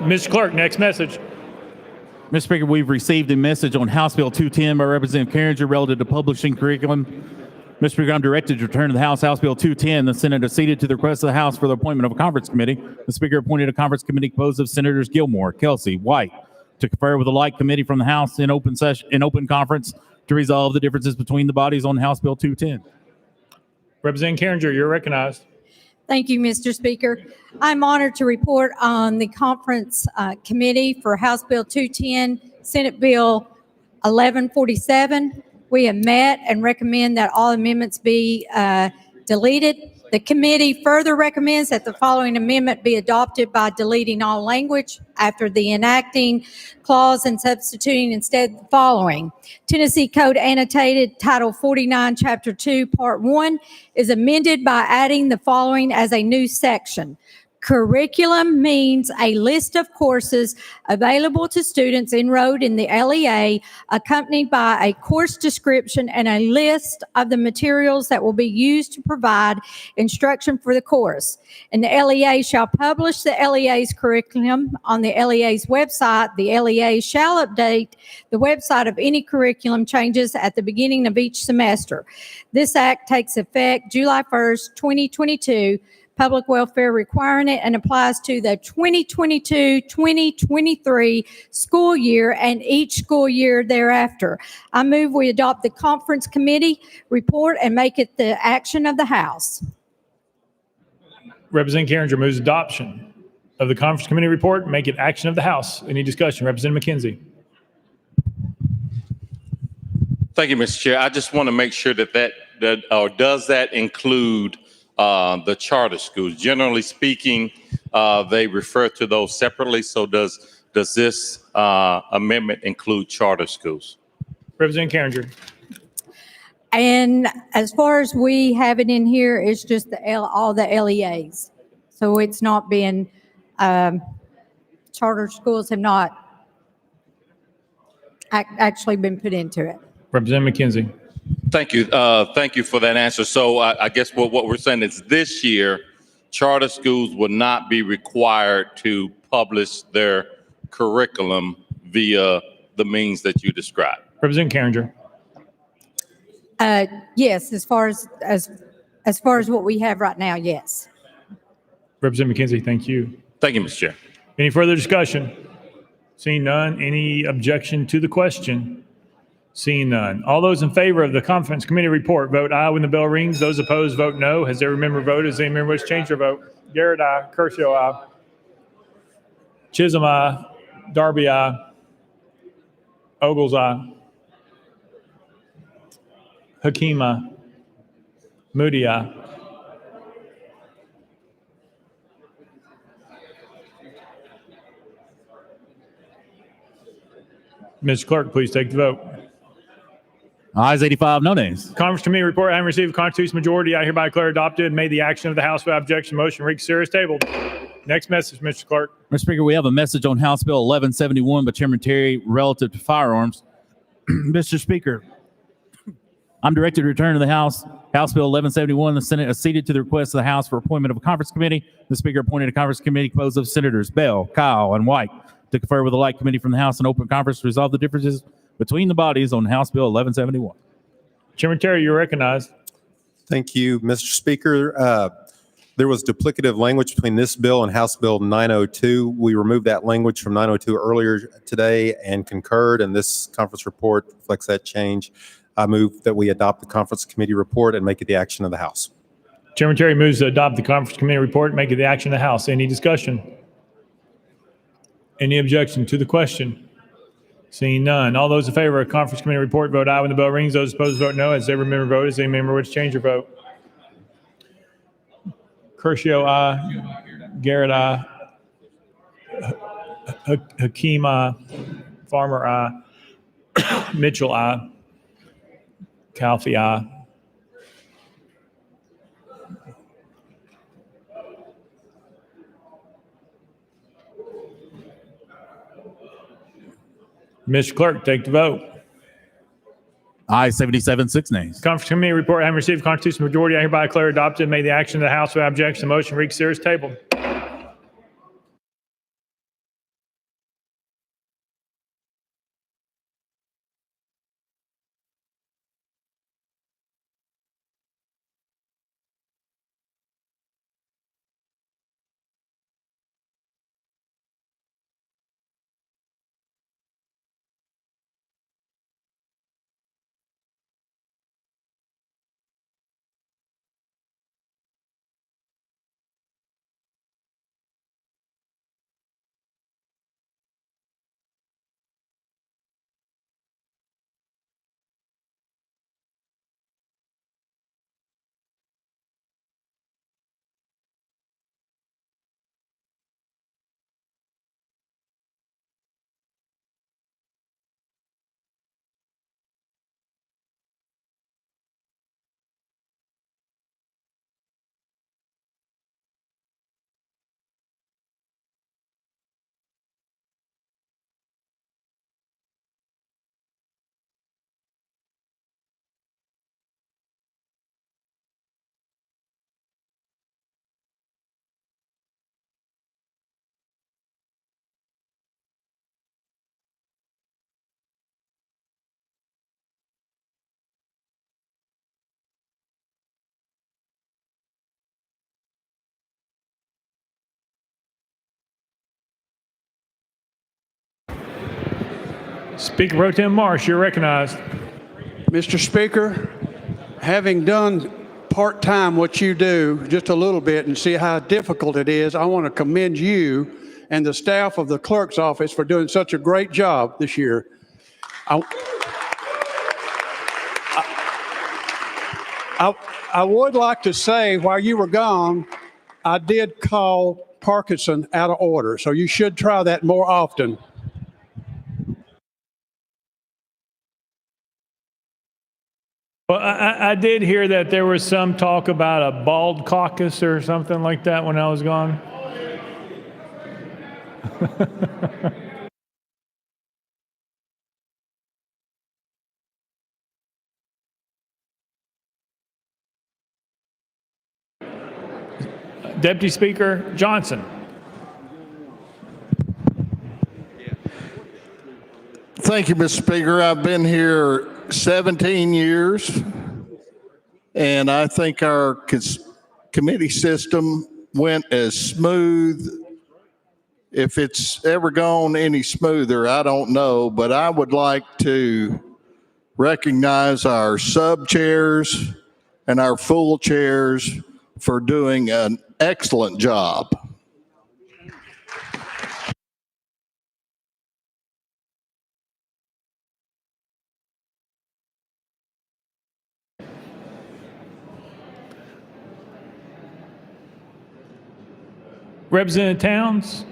Mr. Clerk, next message. Mr. Speaker, we've received a message on House Bill 210 by Representative Carringer relative to publishing curriculum. Mr. Speaker, I'm directed to return to the House Bill 210. The Senate acceded to the request of the House for the appointment of a conference committee. The Speaker appointed a conference committee composed of Senators Gilmore, Kelsey, White, to confer with a like committee from the House in open conference to resolve the differences between the bodies on House Bill 210. Representative Carringer, you're recognized. Thank you, Mr. Speaker. I'm honored to report on the conference committee for House Bill 210, Senate Bill 1147. We have met and recommend that all amendments be deleted. The committee further recommends that the following amendment be adopted by deleting all language after the enacting clause and substituting instead the following. Tennessee Code Annotated Title 49, Chapter 2, Part 1 is amended by adding the following as a new section. Curriculum means a list of courses available to students enrolled in the LEA, accompanied by a course description and a list of the materials that will be used to provide instruction for the course. And the LEA shall publish the LEA's curriculum on the LEA's website. The LEA shall update the website of any curriculum changes at the beginning of each semester. This act takes effect July 1st, 2022. Public welfare requiring it and applies to the 2022-2023 school year and each school year thereafter. I move we adopt the conference committee report and make it the action of the House. Representative Carringer moves adoption of the conference committee report and make it action of the House. Any discussion? Representative McKenzie. Thank you, Mr. Chair. I just want to make sure that does that include the charter schools? Generally speaking, they refer to those separately. So does this amendment include charter schools? Representative Carringer. And as far as we have it in here, it's just all the LEAs. So it's not been, charter schools have not actually been put into it. Representative McKenzie. Thank you. Thank you for that answer. So I guess what we're saying is this year, charter schools will not be required to publish their curriculum via the means that you described. Representative Carringer. Yes, as far as what we have right now, yes. Representative McKenzie, thank you. Thank you, Mr. Chair. Any further discussion? Seeing none, any objection to the question? Seeing none. All those in favor of the conference committee report, vote aye when the bell rings. Those opposed, vote no. Has every member voted? Has any member wish to change their vote? Garrett, aye. Kershaw, aye. Chisholm, aye. Darby, aye. Ogles, aye. Hakeem, aye. Moody, aye. Mr. Clerk, please take the vote. Ayes 85, no nays. Conference committee report, having received a constitutional majority, I hereby declare adopted and made the action of the House without objection. Motion to reconsider is tabled. Next message, Mr. Clerk. Mr. Speaker, we have a message on House Bill 1171 by Chairman Terry relative to firearms. Mr. Speaker, I'm directed to return to the House. House Bill 1171, the Senate acceded to the request of the House for appointment of a conference committee. The Speaker appointed a conference committee composed of Senators Bell, Kyle, and White to confer with the like committee from the House in open conference to resolve the differences between the bodies on House Bill 1171. Chairman Terry, you're recognized. Thank you, Mr. Speaker. There was duplicative language between this bill and House Bill 902. We removed that language from 902 earlier today and concurred, and this conference report reflects that change. I move that we adopt the conference committee report and make it the action of the House. Chairman Terry moves to adopt the conference committee report and make it the action of the House. Any discussion? Any objection to the question? Seeing none. All those in favor of conference committee report, vote aye when the bell rings. Those opposed, vote no. Has every member voted? Has any member wish to change their vote? Kershaw, aye. Garrett, aye. Hakeem, aye. Farmer, aye. Mitchell, aye. Calfee, aye. Mr. Clerk, take the vote. Ayes 77, 6 nays. Conference committee report, having received constitutional majority, I hereby declare adopted and made the action of the House without objection. The motion to reconsider is tabled. Speaker Pro Tem Marsh, you're recognized. Mr. Speaker, having done part-time what you do just a little bit and see how difficult it is, I want to commend you and the staff of the clerk's office for doing such a great job this year. I would like to say, while you were gone, I did call Parkinson out of order, so you should try that more often. Well, I did hear that there was some talk about a bald caucus or something like that when I was gone. Deputy Speaker Johnson. Thank you, Mr. Speaker. I've been here 17 years, and I think our committee system went as smooth. If it's ever gone any smoother, I don't know, but I would like to recognize our sub chairs and our full chairs for doing an excellent job. Representative Towns?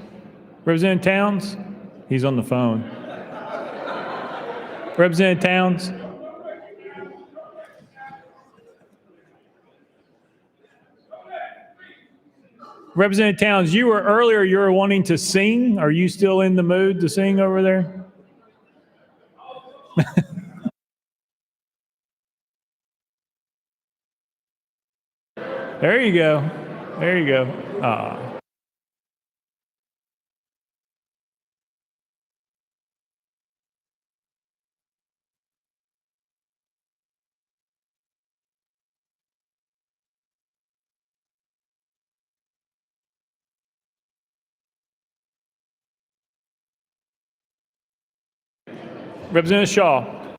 Representative Towns? He's on the phone. Representative Towns? Representative Towns, you were wanting to sing. Are you still in the mood to sing over there? There you go. There you go. Representative Shaw.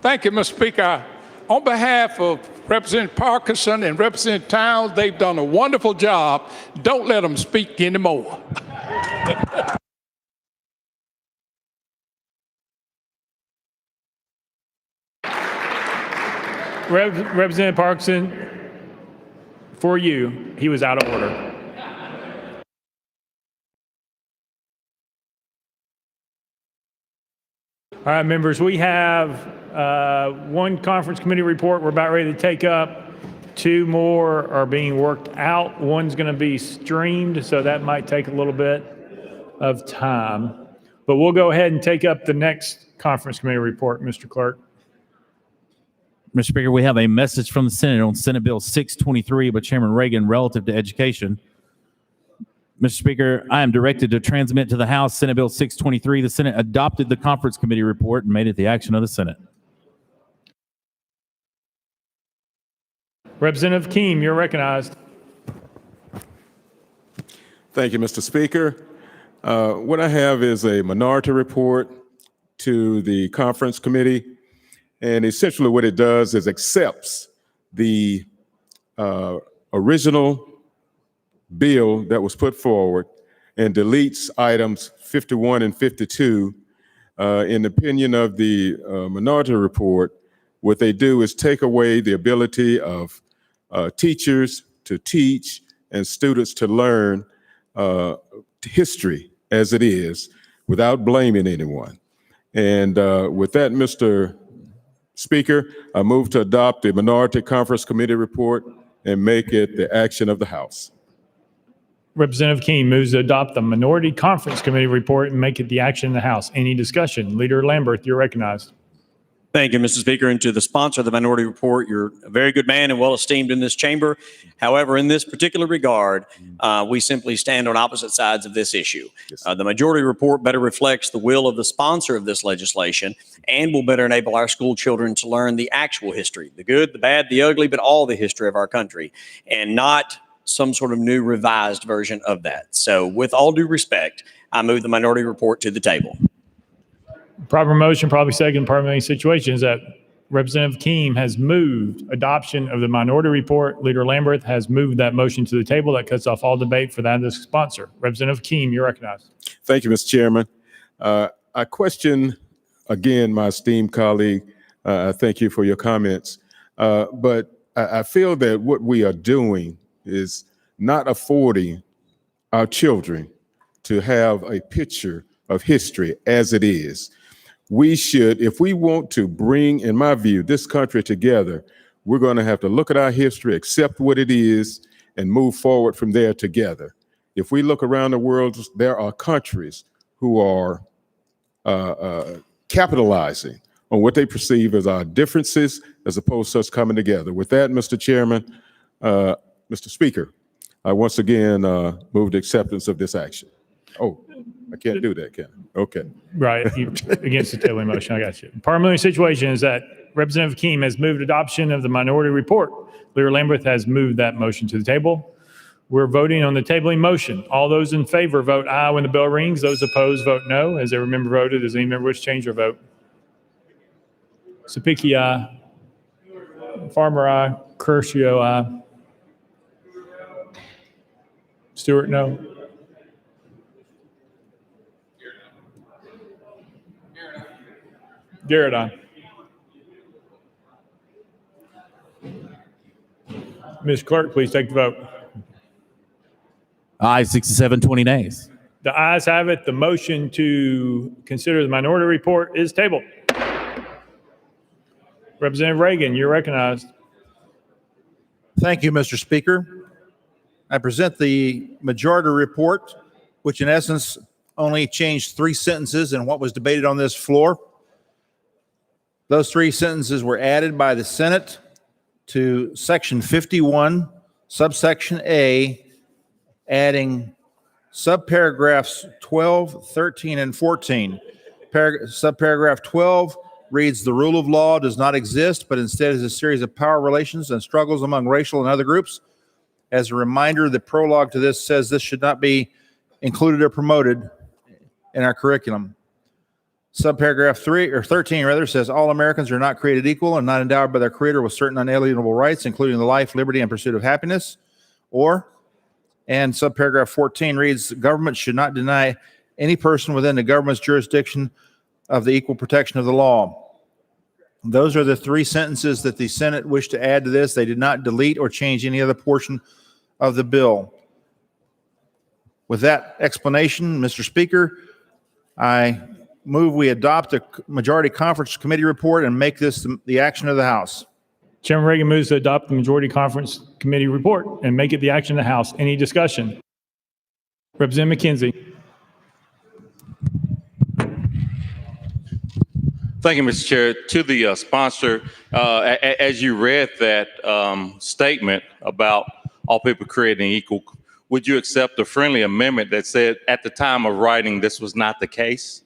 Thank you, Mr. Speaker. On behalf of Representative Parkinson and Representative Towns, they've done a wonderful job. Don't let them speak anymore. Representative Parkinson, for you, he was out of order. All right, members, we have one conference committee report we're about ready to take up. Two more are being worked out. One's going to be streamed, so that might take a little bit of time. But we'll go ahead and take up the next conference committee report, Mr. Clerk. Mr. Speaker, we have a message from the Senate on Senate Bill 623 by Chairman Reagan relative to education. Mr. Speaker, I am directed to transmit to the House Senate Bill 623. The Senate adopted the conference committee report and made it the action of the Senate. Representative Keem, you're recognized. Thank you, Mr. Speaker. What I have is a minority report to the conference committee. And essentially what it does is accepts the original bill that was put forward and deletes items 51 and 52. In the opinion of the minority report, what they do is take away the ability of teachers to teach and students to learn history as it is without blaming anyone. And with that, Mr. Speaker, I move to adopt the minority conference committee report and make it the action of the House. Representative Keem moves to adopt the minority conference committee report and make it the action in the House. Any discussion? Leader Lamberth, you're recognized. Thank you, Mr. Speaker. And to the sponsor of the minority report, you're a very good man and well esteemed in this chamber. However, in this particular regard, we simply stand on opposite sides of this issue. The majority report better reflects the will of the sponsor of this legislation and will better enable our school children to learn the actual history, the good, the bad, the ugly, but all the history of our country, and not some sort of new revised version of that. So with all due respect, I move the minority report to the table. Proper motion, probably second, parliamentary situation is that Representative Keem has moved adoption of the minority report. Leader Lamberth has moved that motion to the table. That cuts off all debate for that of the sponsor. Representative Keem, you're recognized. Thank you, Mr. Chairman. I question, again, my esteemed colleague. Thank you for your comments. But I feel that what we are doing is not affording our children to have a picture of history as it is. We should, if we want to bring, in my view, this country together, we're going to have to look at our history, accept what it is, and move forward from there together. If we look around the world, there are countries who are capitalizing on what they perceive as our differences as opposed to us coming together. With that, Mr. Chairman, Mr. Speaker, I once again move the acceptance of this action. Oh, I can't do that, can I? Okay. Right, against the tabling motion, I got you. Parliamentary situation is that Representative Keem has moved adoption of the minority report. Leader Lamberth has moved that motion to the table. We're voting on the tabling motion. All those in favor vote aye when the bell rings. Those opposed vote no. Has every member voted? Does any member wish to change their vote? Sapicki, aye. Farmer, aye. Curcio, aye. Stewart, no. Garrett, aye. Ms. Clerk, please take the vote. Aye, 67, 20 nays. The ayes have it. The motion to consider the minority report is tabled. Representative Reagan, you're recognized. Thank you, Mr. Speaker. I present the majority report, which in essence only changed 3 sentences in what was debated on this floor. Those 3 sentences were added by the Senate to Section 51, Subsection A, adding subparagraphs 12, 13, and 14. Subparagraph 12 reads, "The rule of law does not exist, but instead is a series of power relations and struggles among racial and other groups." As a reminder, the prologue to this says this should not be included or promoted in our curriculum. Subparagraph 13 says all Americans are not created equal and not endowed by their creator with certain unalienable rights, including the life, liberty, and pursuit of happiness. And subparagraph 14 reads, government should not deny any person within the government's jurisdiction of the equal protection of the law. Those are the 3 sentences that the Senate wished to add to this. They did not delete or change any other portion of the bill. With that explanation, Mr. Speaker, I move we adopt a majority conference committee report and make this the action of the House. Chairman Reagan moves to adopt the majority conference committee report and make it the action of the House. Any discussion? Representative McKenzie. Thank you, Mr. Chair. To the sponsor, as you read that statement about all people created equal, would you accept a friendly amendment that said at the time of writing this was not the case?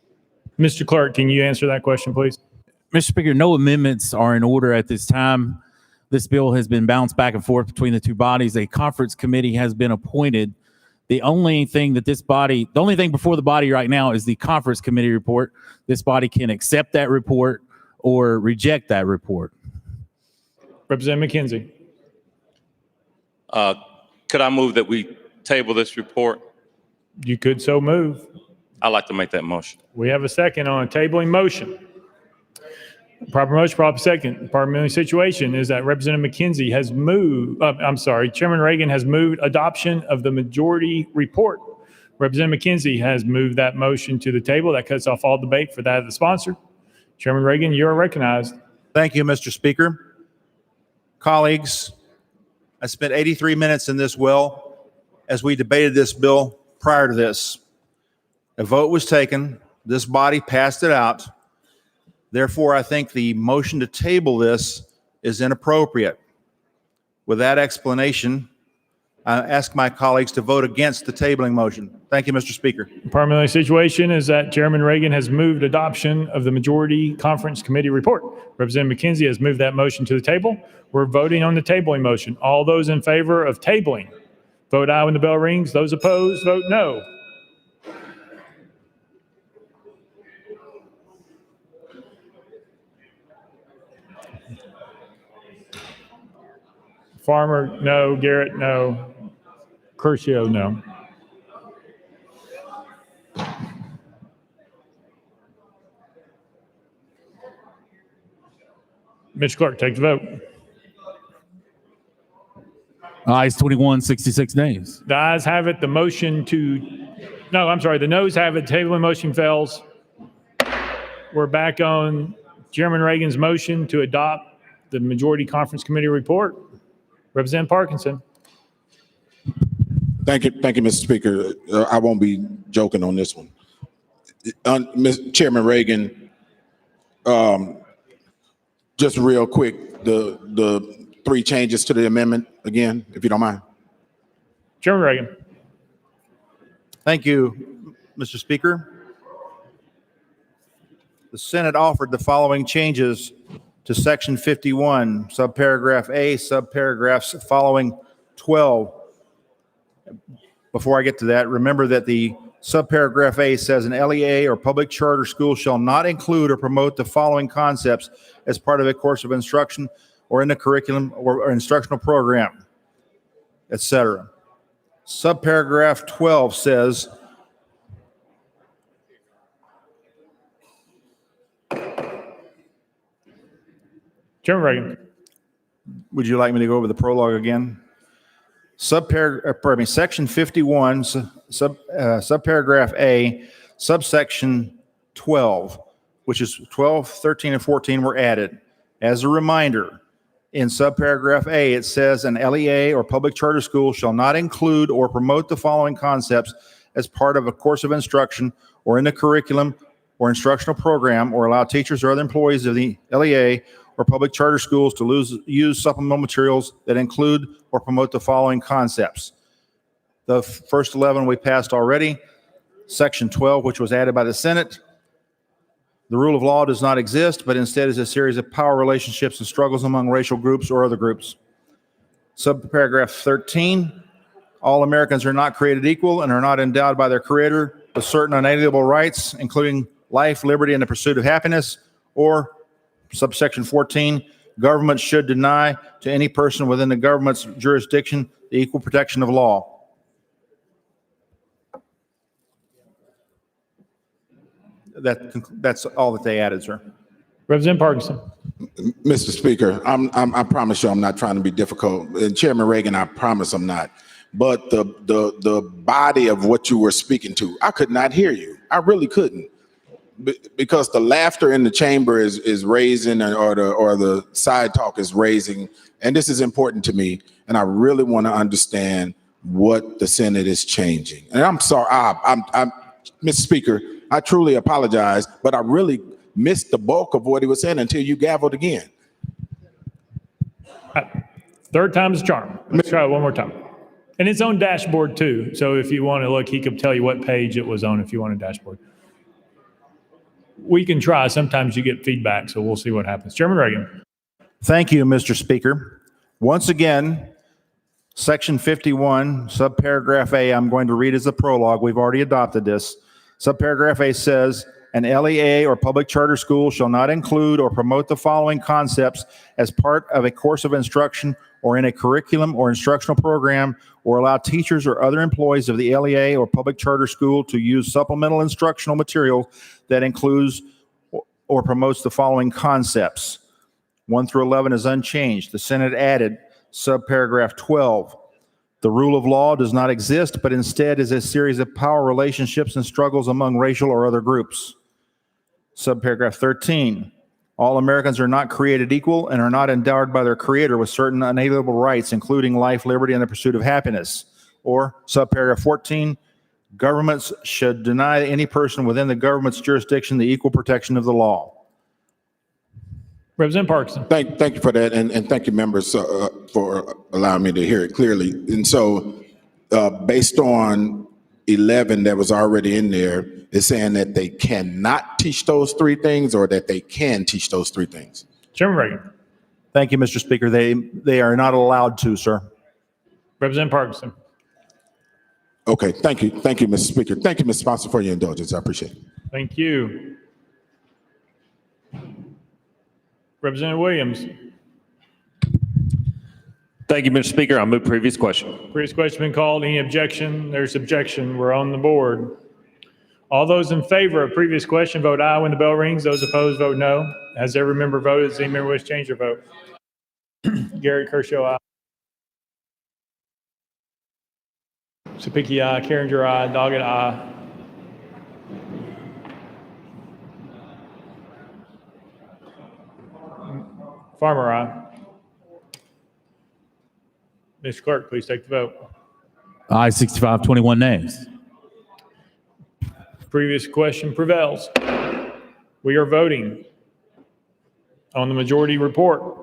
Mr. Clerk, can you answer that question, please? Mr. Speaker, no amendments are in order at this time. This bill has been bounced back and forth between the 2 bodies. A conference committee has been appointed. The only thing before the body right now is the conference committee report. This body can accept that report or reject that report. Representative McKenzie. Could I move that we table this report? You could so move. I'd like to make that motion. We have a second on a tabling motion. Proper motion, proper second. Parliamentary situation is that Representative McKenzie has moved, Chairman Reagan has moved adoption of the majority report. Representative McKenzie has moved that motion to the table. That cuts off all debate for that of the sponsor. Chairman Reagan, you are recognized. Thank you, Mr. Speaker. Colleagues, I spent 83 minutes in this well as we debated this bill prior to this. A vote was taken. This body passed it out. Therefore, I think the motion to table this is inappropriate. With that explanation, I ask my colleagues to vote against the tabling motion. Thank you, Mr. Speaker. Parliamentary situation is that Chairman Reagan has moved adoption of the majority conference committee report. Representative McKenzie has moved that motion to the table. We're voting on the tabling motion. All those in favor of tabling, vote aye when the bell rings. Those opposed, vote no. Farmer, no. Garrett, no. Curcio, no. Mr. Clerk, take the vote. Ayes 21, 66 nays. The ayes have it. The motion the noes have it. Tabling motion fails. We're back on Chairman Reagan's motion to adopt the majority conference committee report. Representative Parkinson. Thank you, Mr. Speaker. I won't be joking on this one. Chairman Reagan, just real quick, the 3 changes to the amendment again, if you don't mind. Chairman Reagan. Thank you, Mr. Speaker. The Senate offered the following changes to Section 51, subparagraph A, subparagraphs following 12. before I get to that, remember that the subparagraph A says an LEA or public charter school shall not include or promote the following concepts as part of a course of instruction or in the curriculum or instructional program, etc. Subparagraph 12 says, Chairman Reagan. would you like me to go over the prologue again? Section 51, subparagraph A, subsection 12, which is 12, 13, and 14 were added. As a reminder, in subparagraph A, it says an LEA or public charter school shall not include or promote the following concepts as part of a course of instruction or in the curriculum or instructional program, or allow teachers or other employees of the LEA or public charter schools to use supplemental materials that include or promote the following concepts. The first 11 we passed already. Section 12, which was added by the Senate. The rule of law does not exist, but instead is a series of power relationships and struggles among racial groups or other groups. Subparagraph 13, all Americans are not created equal and are not endowed by their Creator with certain unalienable rights, including life, liberty, and the pursuit of happiness. Or subsection 14, government should deny to any person within the government's jurisdiction the equal protection of law. That's all that they added, sir. Representative Parkinson. Mr. Speaker, I promise you I'm not trying to be difficult. And Chairman Reagan, I promise I'm not. But the body of what you were speaking to, I could not hear you. I really couldn't. Because the laughter in the chamber is raising, or the side talk is raising, and this is important to me, and I really want to understand what the Senate is changing. And I'm sorry, Mr. Speaker, I truly apologize, but I really missed the bulk of what he was saying until you gavelled again. Third time's a charm. Let's try it one more time. And it's on dashboard too. So if you want to look, he could tell you what page it was on if you want a dashboard. We can try. Sometimes you get feedback, so we'll see what happens. Chairman Reagan. Thank you, Mr. Speaker. Once again, Section 51, subparagraph A, I'm going to read as a prologue. We've already adopted this. Subparagraph A says, an LEA or public charter school shall not include or promote the following concepts as part of a course of instruction or in a curriculum or instructional program, or allow teachers or other employees of the LEA or public charter school to use supplemental instructional material that includes or promotes the following concepts. 1 through 11 is unchanged. The Senate added subparagraph 12. The rule of law does not exist, but instead is a series of power relationships and struggles among racial or other groups. Subparagraph 13. All Americans are not created equal and are not endowed by their Creator with certain unalienable rights, including life, liberty, and the pursuit of happiness. Or subparagraph 14. Governments should deny any person within the government's jurisdiction the equal protection of the law. Representative Parkinson. Thank you for that, and thank you, members, for allowing me to hear it clearly. And so, based on 11 that was already in there, it's saying that they cannot teach those three things, or that they can teach those three things. Chairman Reagan. Thank you, Mr. Speaker. They are not allowed to, sir. Representative Parkinson. Okay, thank you, Mr. Speaker. Thank you, Mr. Sponsor, for your indulgence. I appreciate it. Thank you. Representative Williams. Thank you, Mr. Speaker. I move previous question. Previous question been called. Any objection? There's objection. We're on the board. All those in favor of previous question vote aye when the bell rings. Those opposed vote no. Has every member voted? Does any member wish to change their vote? Garrett Kershaw, aye. Sapicki, aye. Carringer, aye. Doggett, aye. Farmer, aye. Mr. Clerk, please take the vote. Aye, 65, 21 nays. Previous question prevails. We are voting on the majority report.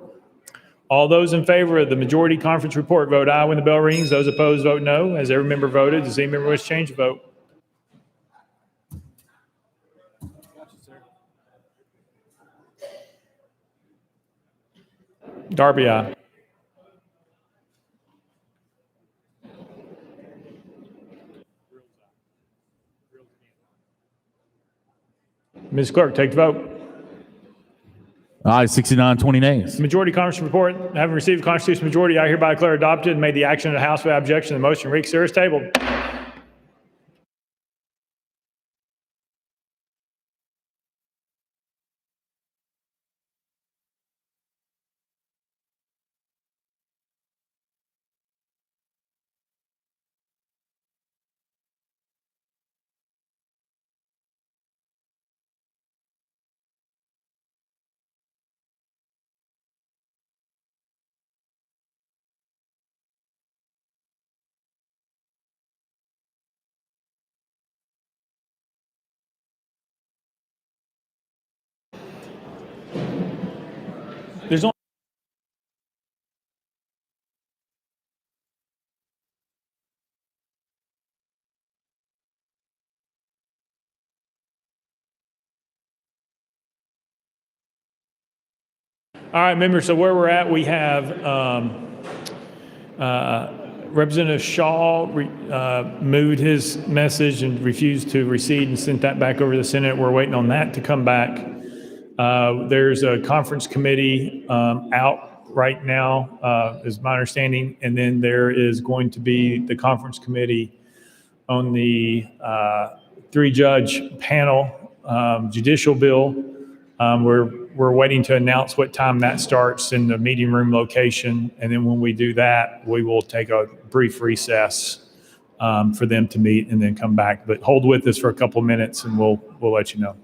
All those in favor of the majority conference report vote aye when the bell rings. Those opposed vote no. Has every member voted? Does any member wish to change the vote? Darby, aye. Ms. Clerk, take the vote. Aye, 69, 20 nays. Majority Conference report, having received a constitutional majority, I hereby declare adopted and made the action of the House without objection. The motion to reconsider is tabled. There's only All right, members, so where we're at, we have Representative Shaw moved his message and refused to recede and sent that back over to the Senate. We're waiting on that to come back. There's a conference committee out right now, is my understanding, and then there is going to be the conference committee on the three-judge panel judicial bill. We're waiting to announce what time that starts in the meeting room location. And then when we do that, we will take a brief recess for them to meet and then come back. But hold with us for a couple of minutes and we'll let you know.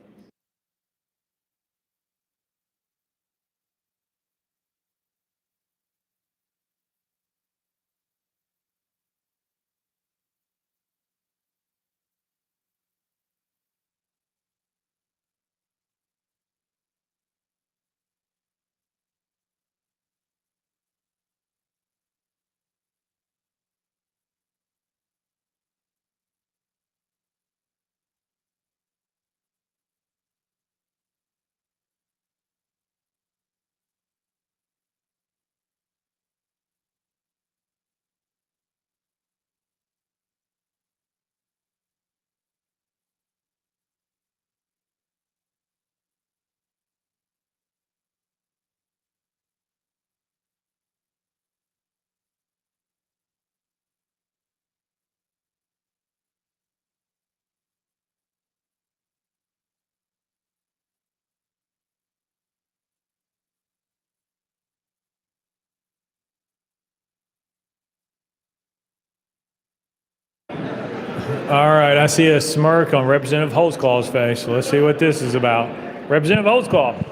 All right, I see a smirk on Representative Holtzclaw's face. So let's see what this is about. Representative Holtzclaw.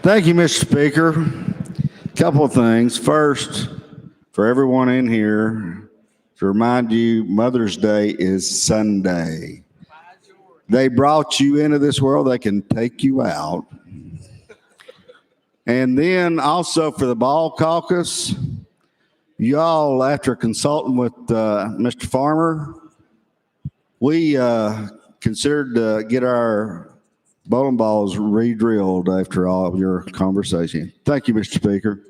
Thank you, Mr. Speaker. Couple of things. First, for everyone in here, to remind you, Mother's Day is Sunday. They brought you into this world, they can take you out. And then also for the ball caucus, y'all, after consulting with Mr. Farmer, we considered to get our bowling balls re-drilled after all of your conversation. Thank you, Mr. Speaker.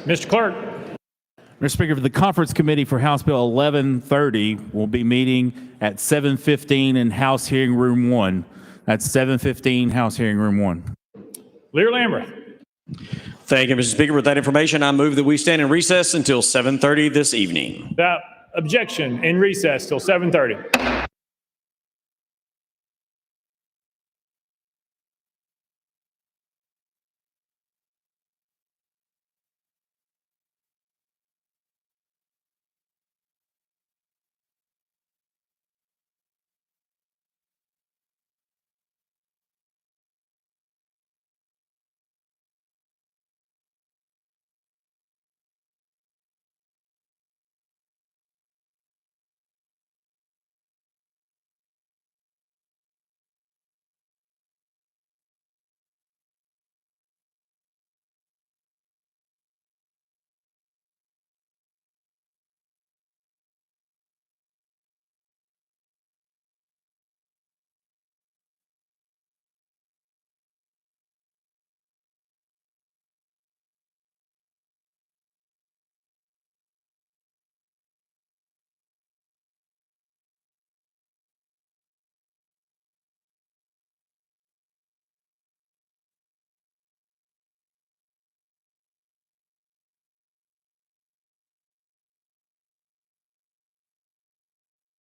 Mr. Clerk. Mr. Speaker, the Conference Committee for House Bill 1130 will be meeting at 7:15 in House Hearing Room 1. That's 7:15 House Hearing Room 1. Lear Lamberth. Thank you, Mr. Speaker. With that information, I move that we stand in recess until 7:30 this evening. Without objection, in recess till 7:30.